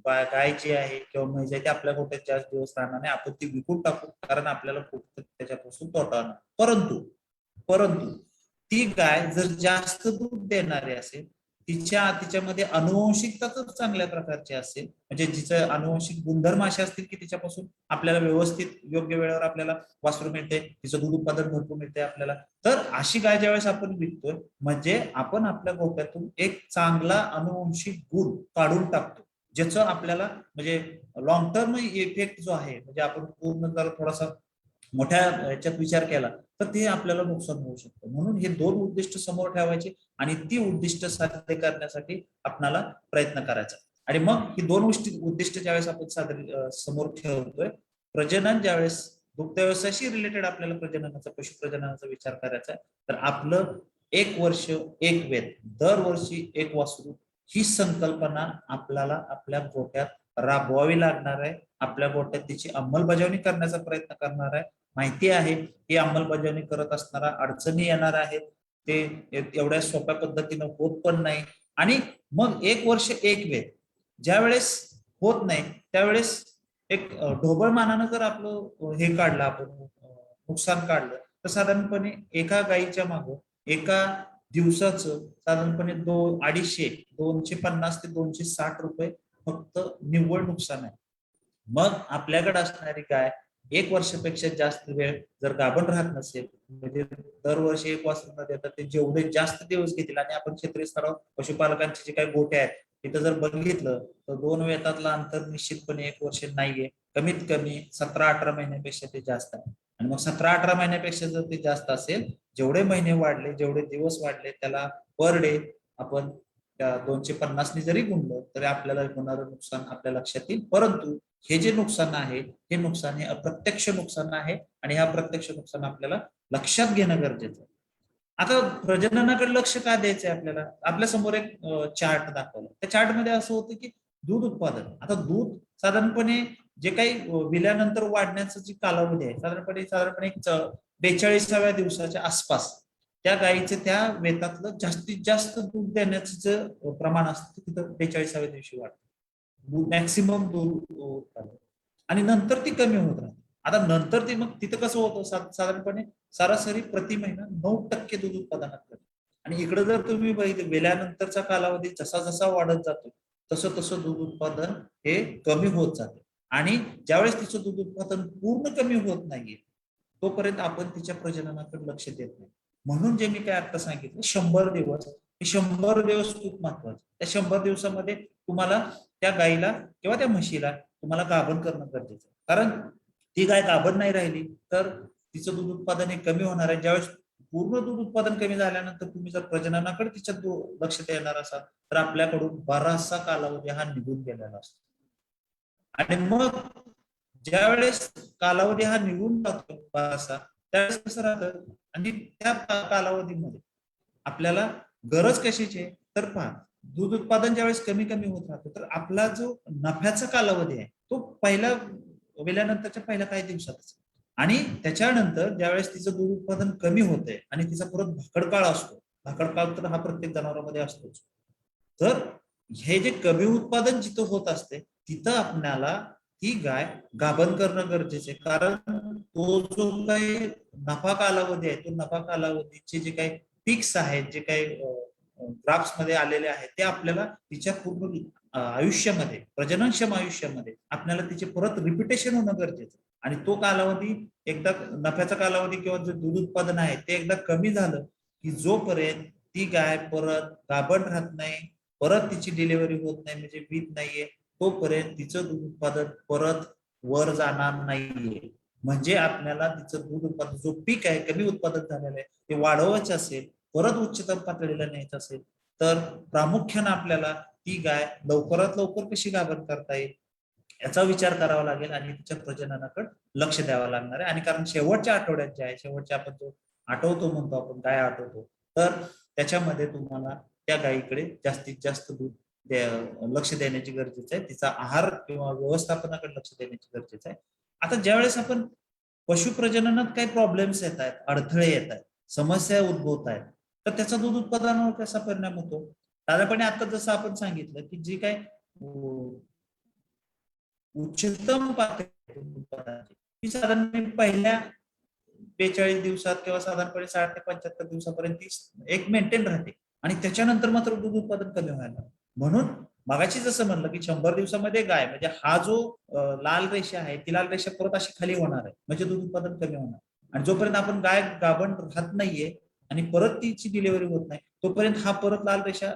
गाय जी आहे किंवा म्हैस आहे ते आपल्या गोठ्यात जास्त दिवस राहणार नाही, आपण ती विकून टाकू, कारण आपल्याला कुठं त्याच्यापासून तोटा होणार. परंतु परंतु ती गाय जर जास्त दूध देणारी असेल, तिच्यामध्ये अनुवंशिकता तर चांगल्या प्रकारची असेल, म्हणजे जिचं अनुवंशिक गुणधर्म असे असतील की तिच्यापासून आपल्याला व्यवस्थित योग्य वेळेवर आपल्याला वासरू मिळते, तिचं दूध उत्पादन भरपूर मिळते आपल्याला, तर अशी गाय ज्यावेळेस आपण विकतोय म्हणजे आपण आपल्या गोठ्यातून एक चांगला अनुवंशिक गुण काढून टाकतो, ज्याचं आपल्याला म्हणजे लॉंग टर्म इफेक्ट जो आहे, म्हणजे आपण पूर्ण जर थोडासा मोठ्या याच्यात विचार केला तर ते आपल्याला नुकसान होऊ शकतं. म्हणून हे 2 उद्दिष्ट समोर ठेवायचे आणि ती उद्दिष्ट साध्य करण्यासाठी आपल्याला प्रयत्न करायचा. आणि मग ही 2 उद्दिष्ट ज्यावेळेस आपण समोर ठेवतोय, प्रजनन ज्यावेळेस दुग्ध व्यवसायाशी रिलेटेड आपल्याला प्रजननाचा पशुप्रजननाचा विचार करायचा आहे, तर आपलं 1 वर्ष 1 वेद, दरवर्षी 1 वासरू ही संकल्पना आपल्याला आपल्या गोठ्यात राबवावी लागणार आहे. आपल्या गोठ्यात तिची अंमलबजावणी करण्याचा प्रयत्न करणार आहे. माहिती आहे ही अंमलबजावणी करत असताना अडचणी येणार आहेत, ते एवढ्या सोप्या पद्धतीनं होत पण नाही. आणि मग 1 वर्ष 1 वेळ ज्या वेळेस होत नाही त्यावेळेस एक ढोबळमानानं जर आपलं हे काढलं, आपण नुकसान काढलं, तर साधारणपणे एका गायीच्या मागं एका दिवसाचं साधारणपणे 250 ते 260 रुपये फक्त निव्वळ नुकसान आहे. मग आपल्याकडे असणारी गाय 1 वर्षापेक्षा जास्त वेळ जर गाभण राहत नसेल, म्हणजे दरवर्षी 1 वासरू न देता ते जेवढे जास्त दिवस घेतील, आणि आपण क्षेत्रीय स्तरावर पशुपालकांचे जे काही गोठे आहेत तिथं जर बघितलं तर 2 वेतातलं अंतर निश्चितपणे 1 वर्ष नाहीये, कमीत कमी 17-18 महिन्यापेक्षा ते जास्त आहे. आणि मग 17-18 महिन्यापेक्षा जर ते जास्त असेल, जेवढे महिने वाढले, जेवढे दिवस वाढले, त्याला पर डे आपण त्या 250 ने जरी गुणलं तरी आपल्याला होणारं नुकसान आपल्या लक्षात येईल. परंतु हे जे नुकसान आहे हे नुकसान हे अप्रत्यक्ष नुकसान आहे, आणि हा प्रत्यक्ष नुकसान आपल्याला लक्षात घेणं गरजेचं आहे. आता प्रजननाकडे लक्ष का द्यायचंय आपल्याला? आपल्या समोर एक चार्ट दाखवला, त्या चार्ट मध्ये असं होतं की दूध उत्पादन, आता दूध साधारणपणे जे काही विल्यानंतर वाढण्याचा जी कालावधी आहे साधारणपणे 42व्या दिवसाच्या आसपास त्या गायीचं त्या वेतातलं जास्तीत जास्त दूध देण्याचं जे प्रमाण असतं तिथं 42व्या दिवशी वाढतं मॅक्सिमम दूध उत्पादन, आणि नंतर ती कमी होत राहते. आता नंतर ते मग तिथं कसं होतं, साधारणपणे सरासरी प्रति महिना 9% दूध उत्पादनात करते. आणि इकडे जर तुम्ही बघितलं वेल्यानंतरचा कालावधी जसा जसा वाढत जातो तसं तसं दूध उत्पादन हे कमी होत जाते. आणि ज्यावेळेस तिचं दूध उत्पादन पूर्ण कमी होत नाहीये तोपर्यंत आपण तिच्या प्रजननाकडे लक्ष देत नाही. म्हणून जे मी काय आता सांगितलं 100 दिवस, हे 100 दिवस खूप महत्वाचे. त्या 100 दिवसामध्ये तुम्हाला त्या गायीला किंवा त्या म्हशीला तुम्हाला गाभण करणं गरजेचं आहे. कारण ती गाय गाभण नाही राहिली तर तिचं दूध उत्पादन हे कमी होणार आहे. ज्यावेळेस पूर्ण दूध उत्पादन कमी झाल्यानंतर तुम्ही जर प्रजननाकडे तिच्या लक्ष देणार असाल तर आपल्याकडून बराचसा कालावधी हा निघून गेलेला असतो. आणि मग ज्यावेळेस कालावधी हा निघून जातो बराचसा, त्यावेळेस कसं राहतं, आणि त्या कालावधीमध्ये आपल्याला गरज कशाची आहे तर पहा, दूध उत्पादन ज्यावेळेस कमी कमी होत राहतं तर आपला जो नफ्याचा कालावधी आहे तो पहिल्या वेल्यानंतरच्या पहिल्या काही दिवसातच, आणि त्याच्यानंतर ज्यावेळेस तिचं दूध उत्पादन कमी होतंय आणि तिचा परत भाकड काळ असतो, भाकड काळ तर हा प्रत्येक जनावरांमध्ये असतोच, तर हे जे कमी उत्पादन जिथं होत असते तिथं आपल्याला ती गाय गाभण करणं गरजेचं आहे. कारण तो जो काही नफा कालावधी आहे तो नफा कालावधीचे जे काही पिक्स आहेत, जे काही ग्राफ्स मध्ये आलेले आहेत, ते आपल्याला तिच्या पूर्ण आयुष्यामध्ये, प्रजननक्षम आयुष्यामध्ये आपल्याला तिचे परत रिपिटेशन होणं गरजेचं. आणि तो कालावधी एकदा नफ्याचा कालावधी किंवा जे दूध उत्पादन आहे ते एकदा कमी झालं की जोपर्यंत ती गाय परत गाभण राहत नाही, परत तिची डिलिव्हरी होत नाही, म्हणजे वीत नाहीये, तोपर्यंत तिचं दूध उत्पादन परत वर जाणार नाहीये. म्हणजे आपल्याला तिचं दूध उत्पादन जो पीक आहे, कमी उत्पादन झालेलं आहे, ते वाढवायचं असेल, परत उच्चतम पातळीला न्यायचं असेल तर प्रामुख्यानं आपल्याला ती गाय लवकरात लवकर कशी गाभण करता येईल याचा विचार करावा लागेल आणि तिच्या प्रजननाकडे लक्ष द्यावं लागणार आहे. आणि कारण शेवटच्या आठवड्यात जे आहे, शेवटच्या आपण जो आठवतो म्हणतो आपण गाय आठवतो, तर त्याच्यामध्ये तुम्हाला त्या गायीकडे जास्तीत जास्त दूध लक्ष देण्याची गरजेचं आहे. तिचा आहार किंवा व्यवस्थापनाकडे लक्ष देण्याची गरजेचं आहे. आता ज्यावेळेस आपण पशुप्रजननात काही प्रॉब्लेम्स येत आहेत, अडथळे येत आहेत, समस्या उद्भवत आहेत, तर त्याचा दूध उत्पादनावर कसा परिणाम होतो? साधारणपणे आता जसं आपण सांगितलं की जी काय उच्चतम पातळी उत्पादनाची ती साधारण पहिल्या 42 दिवसात किंवा साधारणपणे 60 ते 75 दिवसापर्यंत ती एक मेंटेन राहते आणि त्याच्यानंतर मात्र दूध उत्पादन कमी व्हायला. म्हणून मगाशी जसं म्हणलं की 100 दिवसामध्ये गाय म्हणजे हा जो लाल रेषा आहे ती लाल रेषा परत अशी खाली होणार आहे, म्हणजे दूध उत्पादन कमी होणार. आणि जोपर्यंत आपण गाय गाभण राहत नाहीये आणि परत तिची डिलिव्हरी होत नाही तोपर्यंत हा परत लाल रेषा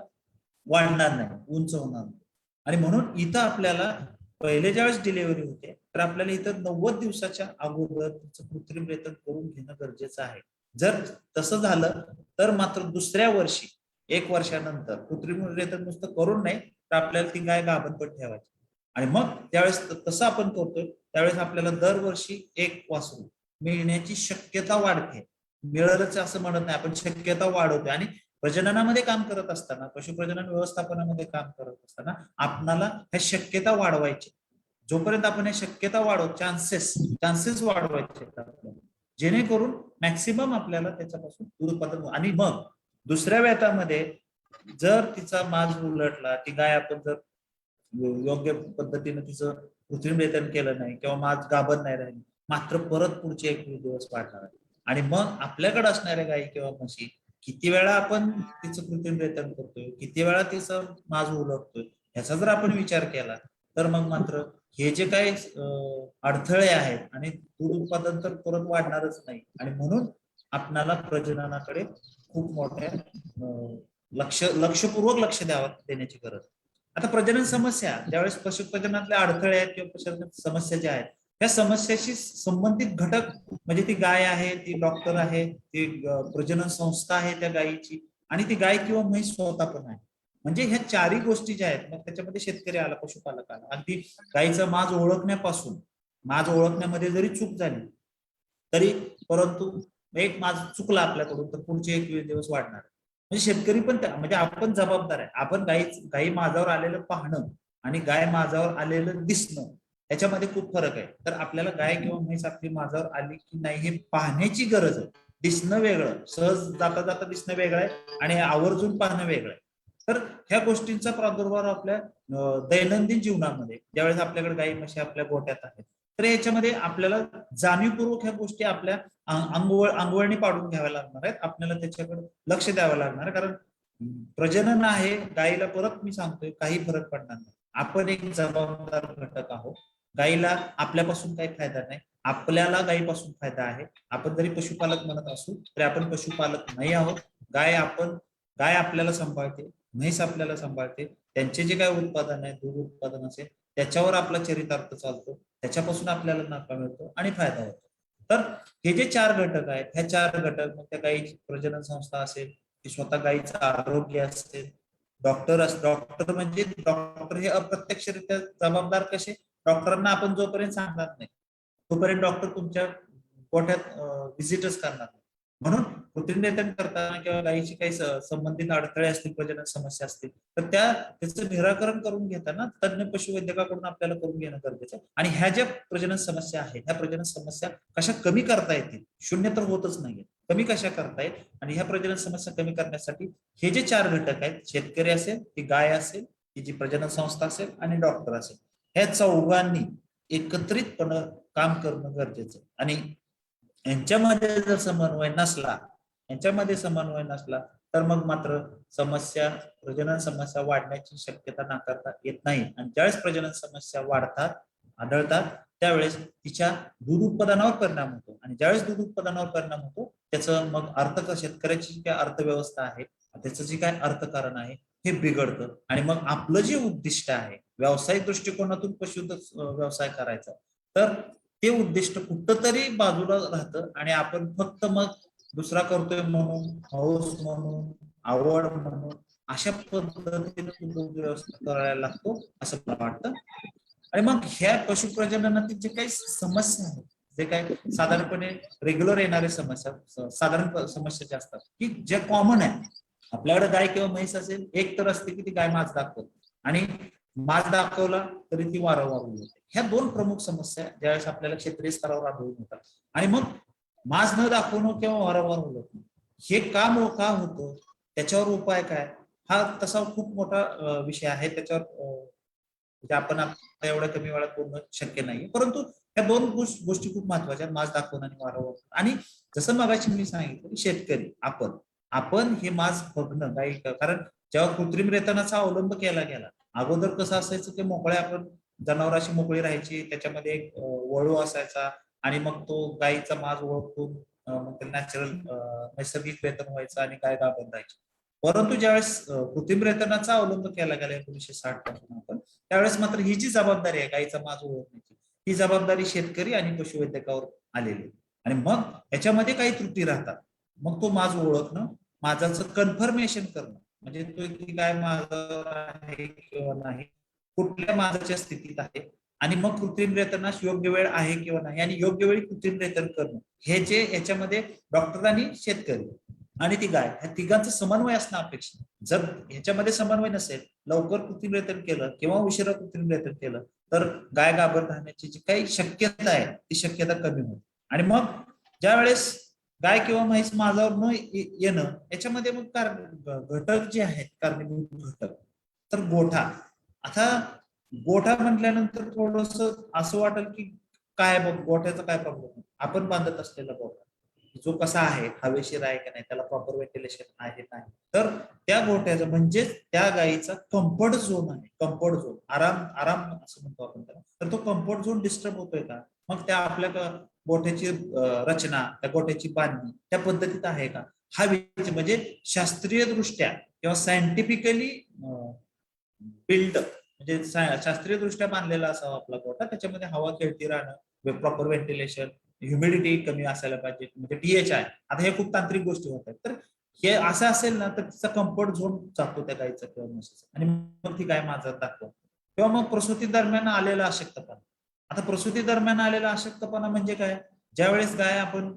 वाढणार नाही, उंच होणार नाही. आणि म्हणून इथं आपल्याला पहिले ज्यावेळेस डिलिव्हरी होते तर आपल्याला इथं 90 दिवसाच्या अगोदर तिचं कृत्रिम रेतन करून घेणं गरजेचं आहे. जर तसं झालं तर मात्र दुसऱ्या वर्षी 1 वर्षानंतर कृत्रिम रेतन नुसतं करून नाही तर आपल्याला ती गाय गाभण पण ठेवायची. आणि मग त्यावेळेस तसं आपण करतोय त्यावेळेस आपल्याला दरवर्षी एक वासरू मिळण्याची शक्यता वाढते. मिळेलच असं म्हणत नाही, आपण शक्यता वाढवतोय. आणि प्रजननामध्ये काम करत असताना, पशुप्रजनन व्यवस्थापनामध्ये काम करत असताना आपणाला ह्या शक्यता वाढवायची. जोपर्यंत आपण ह्या शक्यता चान्सेस वाढवायचे जेणेकरून मॅक्सिमम आपल्याला त्याच्यापासून दूध उत्पादन. आणि मग दुसऱ्या वेतामध्ये जर तिचा माज उलटला, ती गाय आपण जर योग्य पद्धतीने तिचं कृत्रिम रेतन केलं नाही किंवा माज गाभण नाही राहिली, मात्र परत पुढचे 21 दिवस वाढणार आहे. आणि मग आपल्याकडे असणाऱ्या गायी किंवा म्हशी किती वेळा आपण तिचं कृत्रिम रेतन करतोय, किती वेळा तिचं माज उलटतोय, ह्याचा जर आपण विचार केला तर मग मात्र हे जे काही अडथळे आहेत आणि दूध उत्पादन तर परत वाढणारच नाही. आणि म्हणून आपणाला प्रजननाकडे खूप मोठ्या लक्षपूर्वक लक्ष देण्याची गरज. आता प्रजनन समस्या ज्यावेळेस पशुप्रजनातले अडथळे आहेत किंवा प्रजनन समस्या ज्या आहेत त्या समस्याशी संबंधित घटक म्हणजे ती गाय आहे, ती डॉक्टर आहे, ती प्रजनन संस्था आहे त्या गायीची, आणि ती गाय किंवा म्हैस स्वतः पण आहे. म्हणजे ह्या चारही गोष्टी ज्या आहेत मग त्याच्यामध्ये शेतकरी आला, पशुपालक आला. अगदी गायीचा माज ओळखण्यापासून, माज ओळखण्यामध्ये जरी चूक झाली तरी परंतु एक माज चुकला आपल्याकडून तर पुढचे 21 दिवस वाढणार. म्हणजे शेतकरी पण म्हणजे आपण जबाबदार आहे. आपण गायी माझावर आलेलं पाहणं आणि गाय माझावर आलेलं दिसणं याच्यामध्ये खूप फरक आहे. तर आपल्याला गाय किंवा म्हैस आपली माझावर आली की नाही हे पाहण्याची गरज आहे. दिसणं वेगळं, सहज जाता जाता दिसणं वेगळं आहे आणि आवर्जून पाहणं वेगळं आहे. तर ह्या गोष्टींचा प्रादुर्भाव आपल्या दैनंदिन जीवनामध्ये ज्यावेळेस आपल्याकडे गायी म्हशी आपल्या गोट्यात आहेत तर याच्यामध्ये आपल्याला जाणीवपूर्वक ह्या गोष्टी आपल्या अंगवळणी पाडून घ्याव्या लागणार आहेत. आपल्याला त्याच्याकडे लक्ष द्यावं लागणार आहे. कारण प्रजनन आहे, गायीला परत मी सांगतोय काही फरक पडणार नाही. आपण एक जबाबदार घटक आहोत. गायीला आपल्यापासून काही फायदा नाही, आपल्याला गायीपासून फायदा आहे. आपण जरी पशुपालक म्हणत असू तरी आपण पशुपालक नाही आहोत. गाय आपल्याला सांभाळते, म्हैस आपल्याला सांभाळते. त्यांचे जे काय उत्पादन आहे, दूध उत्पादन असेल त्याच्यावर आपला चरितार्थ चालतो, त्याच्यापासून आपल्याला नफा मिळतो आणि फायदा होतो. तर हे जे 4 घटक आहेत, ह्या 4 घटक मग त्या गायीची प्रजनन संस्था असेल, की स्वतः गायीचं आरोग्य असेल, डॉक्टर म्हणजे डॉक्टर हे अप्रत्यक्षरित्या जबाबदार कसे, डॉक्टरांना आपण जोपर्यंत सांगणार नाही तोपर्यंत डॉक्टर तुमच्या गोठ्यात व्हिजिटच करणार नाही. म्हणून कृत्रिम रेतन करताना किंवा गायीची काही संबंधित अडथळे असतील, प्रजनन समस्या असतील तर त्याचं निराकरण करून घेताना तज्ञ पशुवैद्यकाकडून आपल्याला करून घेणं गरजेचं आहे. आणि ह्या ज्या प्रजनन समस्या आहेत ह्या प्रजनन समस्या कशा कमी करता येतील, शून्य तर होतच नाहीये, कमी कशा करता येईल. आणि ह्या प्रजनन समस्या कमी करण्यासाठी हे जे 4 घटक आहेत, शेतकरी असेल, ती गाय असेल, ती जी प्रजनन संस्था असेल आणि डॉक्टर असेल, ह्या चौघांनी एकत्रितपणे काम करणं गरजेचं आहे. आणि यांच्यामध्ये जर समन्वय नसला तर मग मात्र प्रजनन समस्या वाढण्याची शक्यता नाकारता येत नाही. आणि ज्यावेळेस प्रजनन समस्या आढळतात त्यावेळेस तिच्या दूध उत्पादनावर परिणाम होतो. आणि ज्यावेळेस दूध उत्पादनावर परिणाम होतो त्याचं मग शेतकऱ्याची जी काय अर्थव्यवस्था आहे, त्याचं जे काय अर्थकारण आहे हे बिघडतं. आणि मग आपलं जे उद्दिष्ट आहे व्यावसायिक दृष्टिकोनातून पशु व्यवसाय करायचा, तर ते उद्दिष्ट कुठंतरी बाजूला राहतं आणि आपण फक्त मग दुसरा करतोय म्हणून, हौस म्हणून, आवड म्हणून अशा पद्धतीने दुग्ध व्यवस्था करायला लागतो असं मला वाटतं. आणि मग ह्या पशुप्रजननातील जे काही समस्या आहेत, जे काही साधारणपणे रेग्युलर येणारे समस्या, साधारण समस्या ज्या असतात की जे कॉमन आहे, आपल्याकडे गाय किंवा म्हैस असेल, एक तर असते की ती गाय मास दाखवते आणि मास दाखवला तरी ती वारंवार होते. ह्या दोन प्रमुख समस्या ज्यावेळेस आपल्याला क्षेत्रीय स्तरावर आढळून येतात. आणि मग मास न दाखवणं किंवा वारंवार होणं हे का होतं, त्याच्यावर उपाय काय, हा तसा खूप मोठा विषय आहे. त्याच्यावर म्हणजे आपण आता एवढ्या कमी वेळात बोलणं शक्य नाही. परंतु ह्या दोन गोष्टी खूप महत्वाच्या आहेत, मास दाखवणं आणि वारंवार. आणि जसं मगाशी मी सांगितलं, शेतकरी आपण हे मास बघणं काही, कारण जेव्हा कृत्रिम रेतनाचा अवलंब केला गेला, अगोदर कसं असायचं की मोकळ्या आपण जनावरांशी मोकळी राहायची, त्याच्यामध्ये एक वळू असायचा आणि मग तो गायीचा मास ओळखून मग नॅचरल नैसर्गिक रेतन व्हायचं आणि गाय गाभण राहायची. परंतु ज्यावेळेस कृत्रिम रेतनाचा अवलंब केला गेला 1960 पासून आपण, त्यावेळेस मात्र ही जी जबाबदारी आहे गायीचा मास ओळखण्याची, ही जबाबदारी शेतकरी आणि पशुवैद्यकावर आलेली. आणि मग याच्यामध्ये काही त्रुटी राहतात. मग तो मास ओळखणं, माझाचं कन्फर्मेशन करणं, म्हणजे तो की गाय माझा आहे किंवा नाही, कुठल्या माझाच्या स्थितीत आहे, आणि मग कृत्रिम रेतनास योग्य वेळ आहे किंवा नाही, आणि योग्य वेळी कृत्रिम रेतन करणं, हे जे याच्यामध्ये डॉक्टर आणि शेतकरी आणि ती गाय, ह्या तिघांचं समन्वय असणं अपेक्षित. जर ह्याच्यामध्ये समन्वय नसेल, लवकर कृत्रिम रेतन केलं किंवा उशिरा कृत्रिम रेतन केलं, तर गाय गाभण राहण्याची जी काही शक्यता आहे ती शक्यता कमी होते. आणि मग ज्या वेळेस गाय किंवा म्हैस माझ्यावर न येणं, याच्यामध्ये मग घटक जे आहेत, कारणीभूत घटक, तर गोठा. आता गोठा म्हटल्यानंतर थोडस असं वाटेल की काय बघ गोठ्याचा काय प्रॉब्लेम, आपण बांधत असलेला गोठा जो कसा आहे, हवेशीर आहे की नाही, त्याला प्रॉपर व्हेंटिलेशन आहे नाही, तर त्या गोठ्याचं म्हणजे त्या गायीचा कम्फर्ट झोन आहे, कम्फर्ट झोन, आराम आराम असं म्हणतो आपण त्याला, तर तो कम्फर्ट झोन डिस्टर्ब होतोय का, मग त्या आपल्या गोठ्याची रचना, त्या गोठ्याची बांधणी त्या पद्धतीत आहे का, हा म्हणजे शास्त्रीय दृष्ट्या किंवा सायंटिफिकली बिल्ड, म्हणजे शास्त्रीय दृष्ट्या बांधलेला असावा आपला गोठा, त्याच्यामध्ये हवा खेळती राहणं, प्रॉपर व्हेंटिलेशन, ह्युमिडिटी कमी असायला पाहिजे, म्हणजे DHI. आता हे खूप तांत्रिक गोष्टी होत आहेत. तर हे असं असेल ना, तर तिचा कम्फर्ट झोन जातो त्या गायीचा किंवा म्हशीचा, आणि मग ती गाय माझा दाखवतो. किंवा मग प्रसूती दरम्यान आलेला अशक्तपणा. आता प्रसूती दरम्यान आलेला अशक्तपणा म्हणजे काय, ज्यावेळेस गाय आपण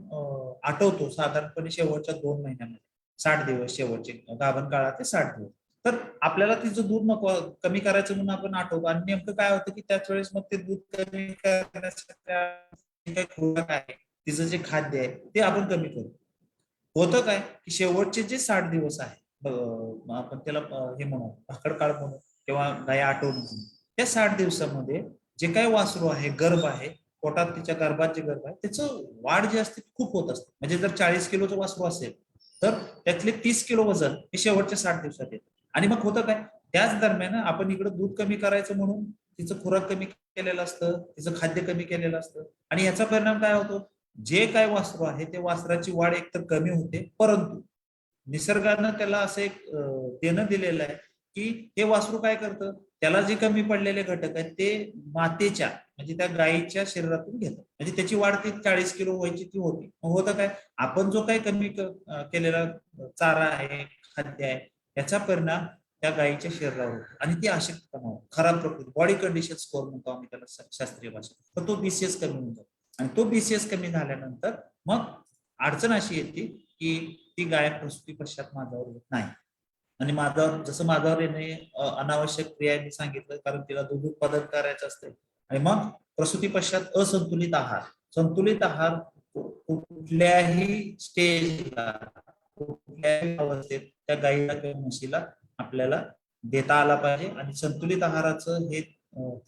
आठवतो, साधारणपणे शेवटच्या 2 महिन्यामध्ये, 60 दिवस शेवटचे गाभण काळाचे 60 दिवस, तर आपल्याला तिचं दूध नको कमी करायचं म्हणून आपण आठवतो, आणि नेमकं काय होतं की त्याच वेळेस मग ते दूध कमी करण्यासाठी काही खुराक आहे, तिचं जे खाद्य आहे ते आपण कमी करू. होतं काय की शेवटचे जे 60 दिवस आहे, आपण त्याला हे म्हणू, भाकड काळ म्हणू किंवा गाय आठवण म्हणू, त्या 60 दिवसामध्ये जे काही वासरू आहे, गर्भ आहे, पोटात तिच्या गर्भात जे गर्भ आहे, त्याचं वाढ जी असते खूप होत असते. म्हणजे जर 40 किलोचं वासरू असेल, तर त्यातले 30 किलो वजन हे शेवटच्या 60 दिवसात येतं. आणि मग होतं काय, त्याच दरम्यान आपण इकडे दूध कमी करायचं म्हणून तिचं खुराक कमी केलेलं असतं, तिचं खाद्य कमी केलेलं असतं, आणि याचा परिणाम काय होतो, जे काय वासरू आहे ते वासराची वाढ एकतर कमी होते, परंतु निसर्गानं त्याला असं एक देणं दिलेलं आहे की हे वासरू काय करतं, त्याला जे कमी पडलेले घटक आहेत ते मातेच्या, म्हणजे त्या गायीच्या शरीरातून घेतात, म्हणजे त्याची वाढ ती 40 किलो व्हायची ती होती. मग होतं काय, आपण जो काही कमी केलेला चारा आहे, खाद्य आहे, याचा परिणाम त्या गायीच्या शरीरावर होतो, आणि ती अशक्तपणा होतो, खराब प्रकृती, बॉडी कंडिशन स्कोर म्हणतो आम्ही त्याला शास्त्रीय भाषेत, तर तो BCS कमी होतो. आणि तो BCS कमी झाल्यानंतर मग अडचण अशी येते की ती गाय प्रसूती पश्चात माझ्यावर येत नाही. आणि माझ्यावर, जसं माझ्यावर येणे अनावश्यक क्रिया मी सांगितलं, कारण तिला दूध उत्पादन करायचं असते. आणि मग प्रसूती पश्चात असंतुलित आहार, संतुलित आहार कुठल्याही स्टेजला, कुठल्याही अवस्थेत त्या गायीला किंवा म्हशीला आपल्याला देता आला पाहिजे. आणि संतुलित आहाराचं हे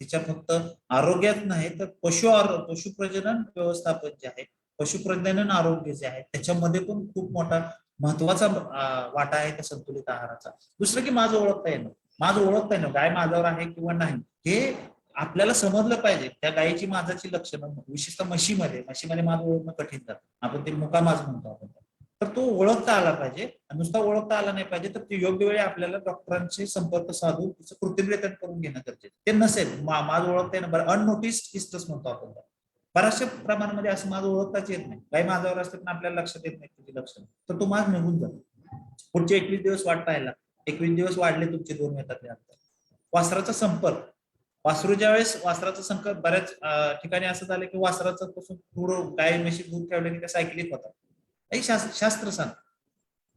तिच्या फक्त आरोग्यात नाही, तर पशुप्रजनन व्यवस्थापन जे आहे, पशुप्रजनन आरोग्य जे आहे, त्याच्यामध्ये पण खूप मोठा महत्वाचा वाटा आहे त्या संतुलित आहाराचा. दुसरं की माझं ओळखता येणं, गाय माझ्यावर आहे किंवा नाही, हे आपल्याला समजलं पाहिजे. त्या गायीची माझाची लक्षणं, विशेषतः म्हशीमध्ये माझं ओळखणं कठीण जातं, आपण ते मुकामाज म्हणतो आपण, तर तो ओळखता आला पाहिजे. नुसता ओळखता आला नाही पाहिजे, तर ते योग्य वेळी आपल्याला डॉक्टरांशी संपर्क साधून तिचं कृत्रिमरेतन करून घेणं गरजेचं. ते नसेल, माझं ओळखता येणं, बरं अननोटिस्ड इस्टस म्हणतो आपण, बऱ्याचशा प्रमाणामध्ये असं माझं ओळखताच येत नाही, गाय माझ्यावर असते पण आपल्याला लक्षात येत नाही तिची लक्षणं, तर तो माज निघून जातो. पुढचे 21 दिवस वाट पाहायला, 21 दिवस वाढले तुमचे 2 वेतातले अंतर. वासराचा संपर्क, वासरू ज्यावेळेस वासराचा संपर्क बऱ्याच ठिकाणी असं झालं की वासराचं पासून थोडं गाय म्हशी दूध ठेवलं की त्या सायकलिक होतात. हे शास्त्र सांगतं.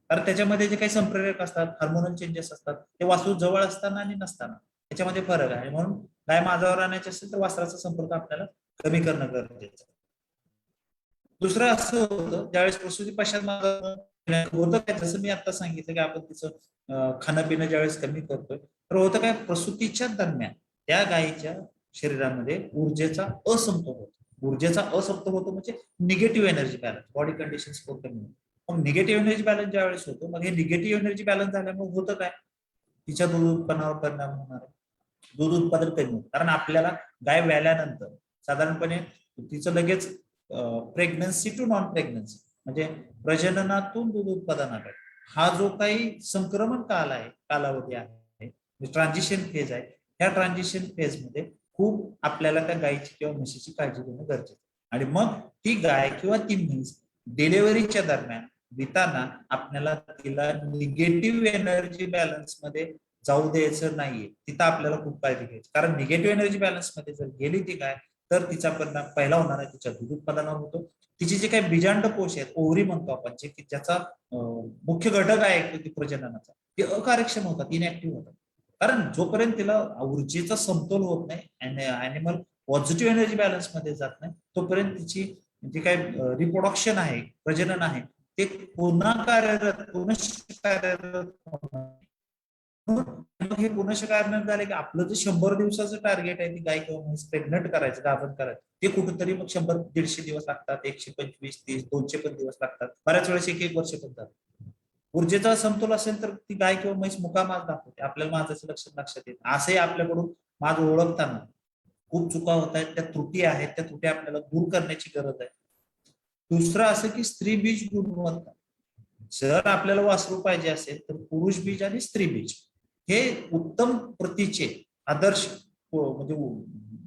कारण त्याच्यामध्ये जे काही संप्रेरक असतात, हार्मोनल चेंजेस असतात, ते वासरू जवळ असताना आणि नसताना त्याच्यामध्ये फरक आहे. म्हणून गाय माझावर आणायची असेल तर वासराचा संपर्क आपल्याला कमी करणं गरजेचं. दुसरं असं होतं ज्यावेळेस प्रसूती पश्चात होतं काय, जसं मी आता सांगितलं की आपण तिचं खाणं पिणं ज्यावेळेस कमी करतोय, तर होतं काय, प्रसूतीच्या दरम्यान त्या गायीच्या शरीरामध्ये ऊर्जेचा असमतोल होतो. ऊर्जेचा असमतोल होतो म्हणजे negative energy balance, body condition score कमी होतो. मग निगेटिव्ह एनर्जी बॅलन्स ज्यावेळेस होतो, मग हे निगेटिव्ह एनर्जी बॅलन्स झाल्यामुळे होतं काय, तिच्या दूध उत्पन्नावर परिणाम होणार आहे. दूध उत्पादन कमी होतं. कारण आपल्याला गाय व्याल्यानंतर साधारणपणे तिचं लगेच प्रेग्नन्सी टू नॉन प्रेग्नन्सी म्हणजे प्रजननातून दूध उत्पादनाकडे हा जो काही संक्रमण काल आहे, कालावधी आहे, ट्रान्झिशन फेज आहे, ह्या ट्रान्झिशन फेज मध्ये खूप आपल्याला त्या गायीची किंवा म्हशीची काळजी घेणं गरजेचं आहे. आणि मग ती गाय किंवा ती म्हैस डिलिव्हरीच्या दरम्यान देताना आपल्याला तिला निगेटिव्ह एनर्जी बॅलन्स मध्ये जाऊ द्यायचं नाहीये. तिथं आपल्याला खूप काळजी घ्यायची, कारण निगेटिव्ह एनर्जी बॅलन्स मध्ये जर गेली ती गाय तर तिचा परिणाम पहिला होणार आहे तिच्या दूध उत्पादनावर होतो. तिचे जे काही बीजांड कोश आहेत, ओव्हरी म्हणतो आपण, जे की ज्याचा मुख्य घटक आहे प्रजननाचा, ते अकार्यक्षम होतात, इनऍक्टिव्ह होतात. कारण जोपर्यंत तिला ऊर्जेचा समतोल होत नाही, अॅनिमल पॉझिटिव्ह एनर्जी बॅलन्स मध्ये जात नाही, तोपर्यंत तिची जे काही रिप्रोडक्शन आहे, प्रजनन आहे, ते पुन्हा कार्यरत हे पुनश कारण झाले की आपलं जे 100 दिवसाचं टार्गेट आहे ती गाय किंवा म्हैस प्रेग्नंट करायचं, गाभण करायचं, ते कुठेतरी मग 100-150 दिवस लागतात, 125, 30, 200 पण दिवस लागतात, बऱ्याच वेळेस 1-1 वर्ष पण जातात. ऊर्जेचा समतोल असेल तर ती गाय किंवा म्हैस मुकामाज दाखवते, आपल्याला माझ्याचं लक्षात येत. असंही आपल्याकडून माझ ओळखताना खूप चुका होत आहेत, त्या त्रुटी आहेत, त्या त्रुटी आपल्याला दूर करण्याची गरज आहे. दुसरं असं की स्त्री बीज गुणवत्ता, जर आपल्याला वासरू पाहिजे असेल तर पुरुष बीज आणि स्त्री बीज हे उत्तम प्रतीचे आदर्श म्हणजे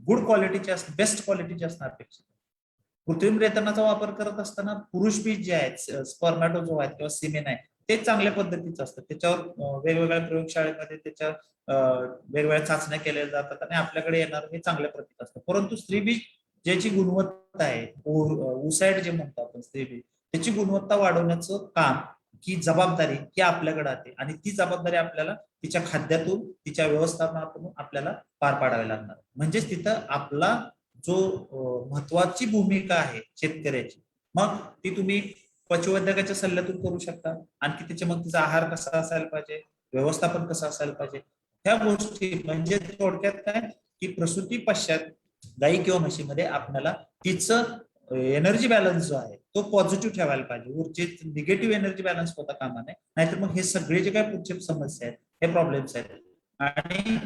गुड क्वालिटीचे असतात, बेस्ट क्वालिटीचे असणं अपेक्षित. कृत्रिम रेतनाचा वापर करत असताना पुरुष बीज जे आहेत, स्पर्मॅटोझो आहेत किंवा सिमेन आहे, ते चांगल्या पद्धतीचं असतं. त्याच्यावर वेगवेगळ्या प्रयोगशाळेमध्ये त्याच्या वेगवेगळ्या चाचण्या केल्या जातात आणि आपल्याकडे येणार हे चांगल्या प्रतीचं असतं. परंतु स्त्री बीज ज्याची गुणवत्ता आहे, ओसाइड जे म्हणतो आपण स्त्री बीज, त्याची गुणवत्ता वाढवण्याचं काम की जबाबदारी ही आपल्याकडे आहे आणि ती जबाबदारी आपल्याला तिच्या खाद्यातून, तिच्या व्यवस्थापनातून आपल्याला पार पाडावी लागणार. म्हणजेच तिथं आपला जो महत्वाची भूमिका आहे शेतकऱ्याची, मग ती तुम्ही पशुवैद्यकाच्या सल्ल्यातून करू शकता. आणखी त्याच्या मग तिचा आहार कसा असायला पाहिजे, व्यवस्थापन कसं असायला पाहिजे, ह्या गोष्टी म्हणजे थोडक्यात काय की प्रसूती पश्चात गाई किंवा म्हशीमध्ये आपल्याला तिचं एनर्जी बॅलन्स जो आहे तो पॉझिटिव्ह ठेवायला पाहिजे. ऊर्जेत निगेटिव्ह एनर्जी बॅलन्स होता कामा नये, नाहीतर मग हे सगळे जे काही पुढचे समस्या आहेत, हे प्रॉब्लेम्स आहेत आणि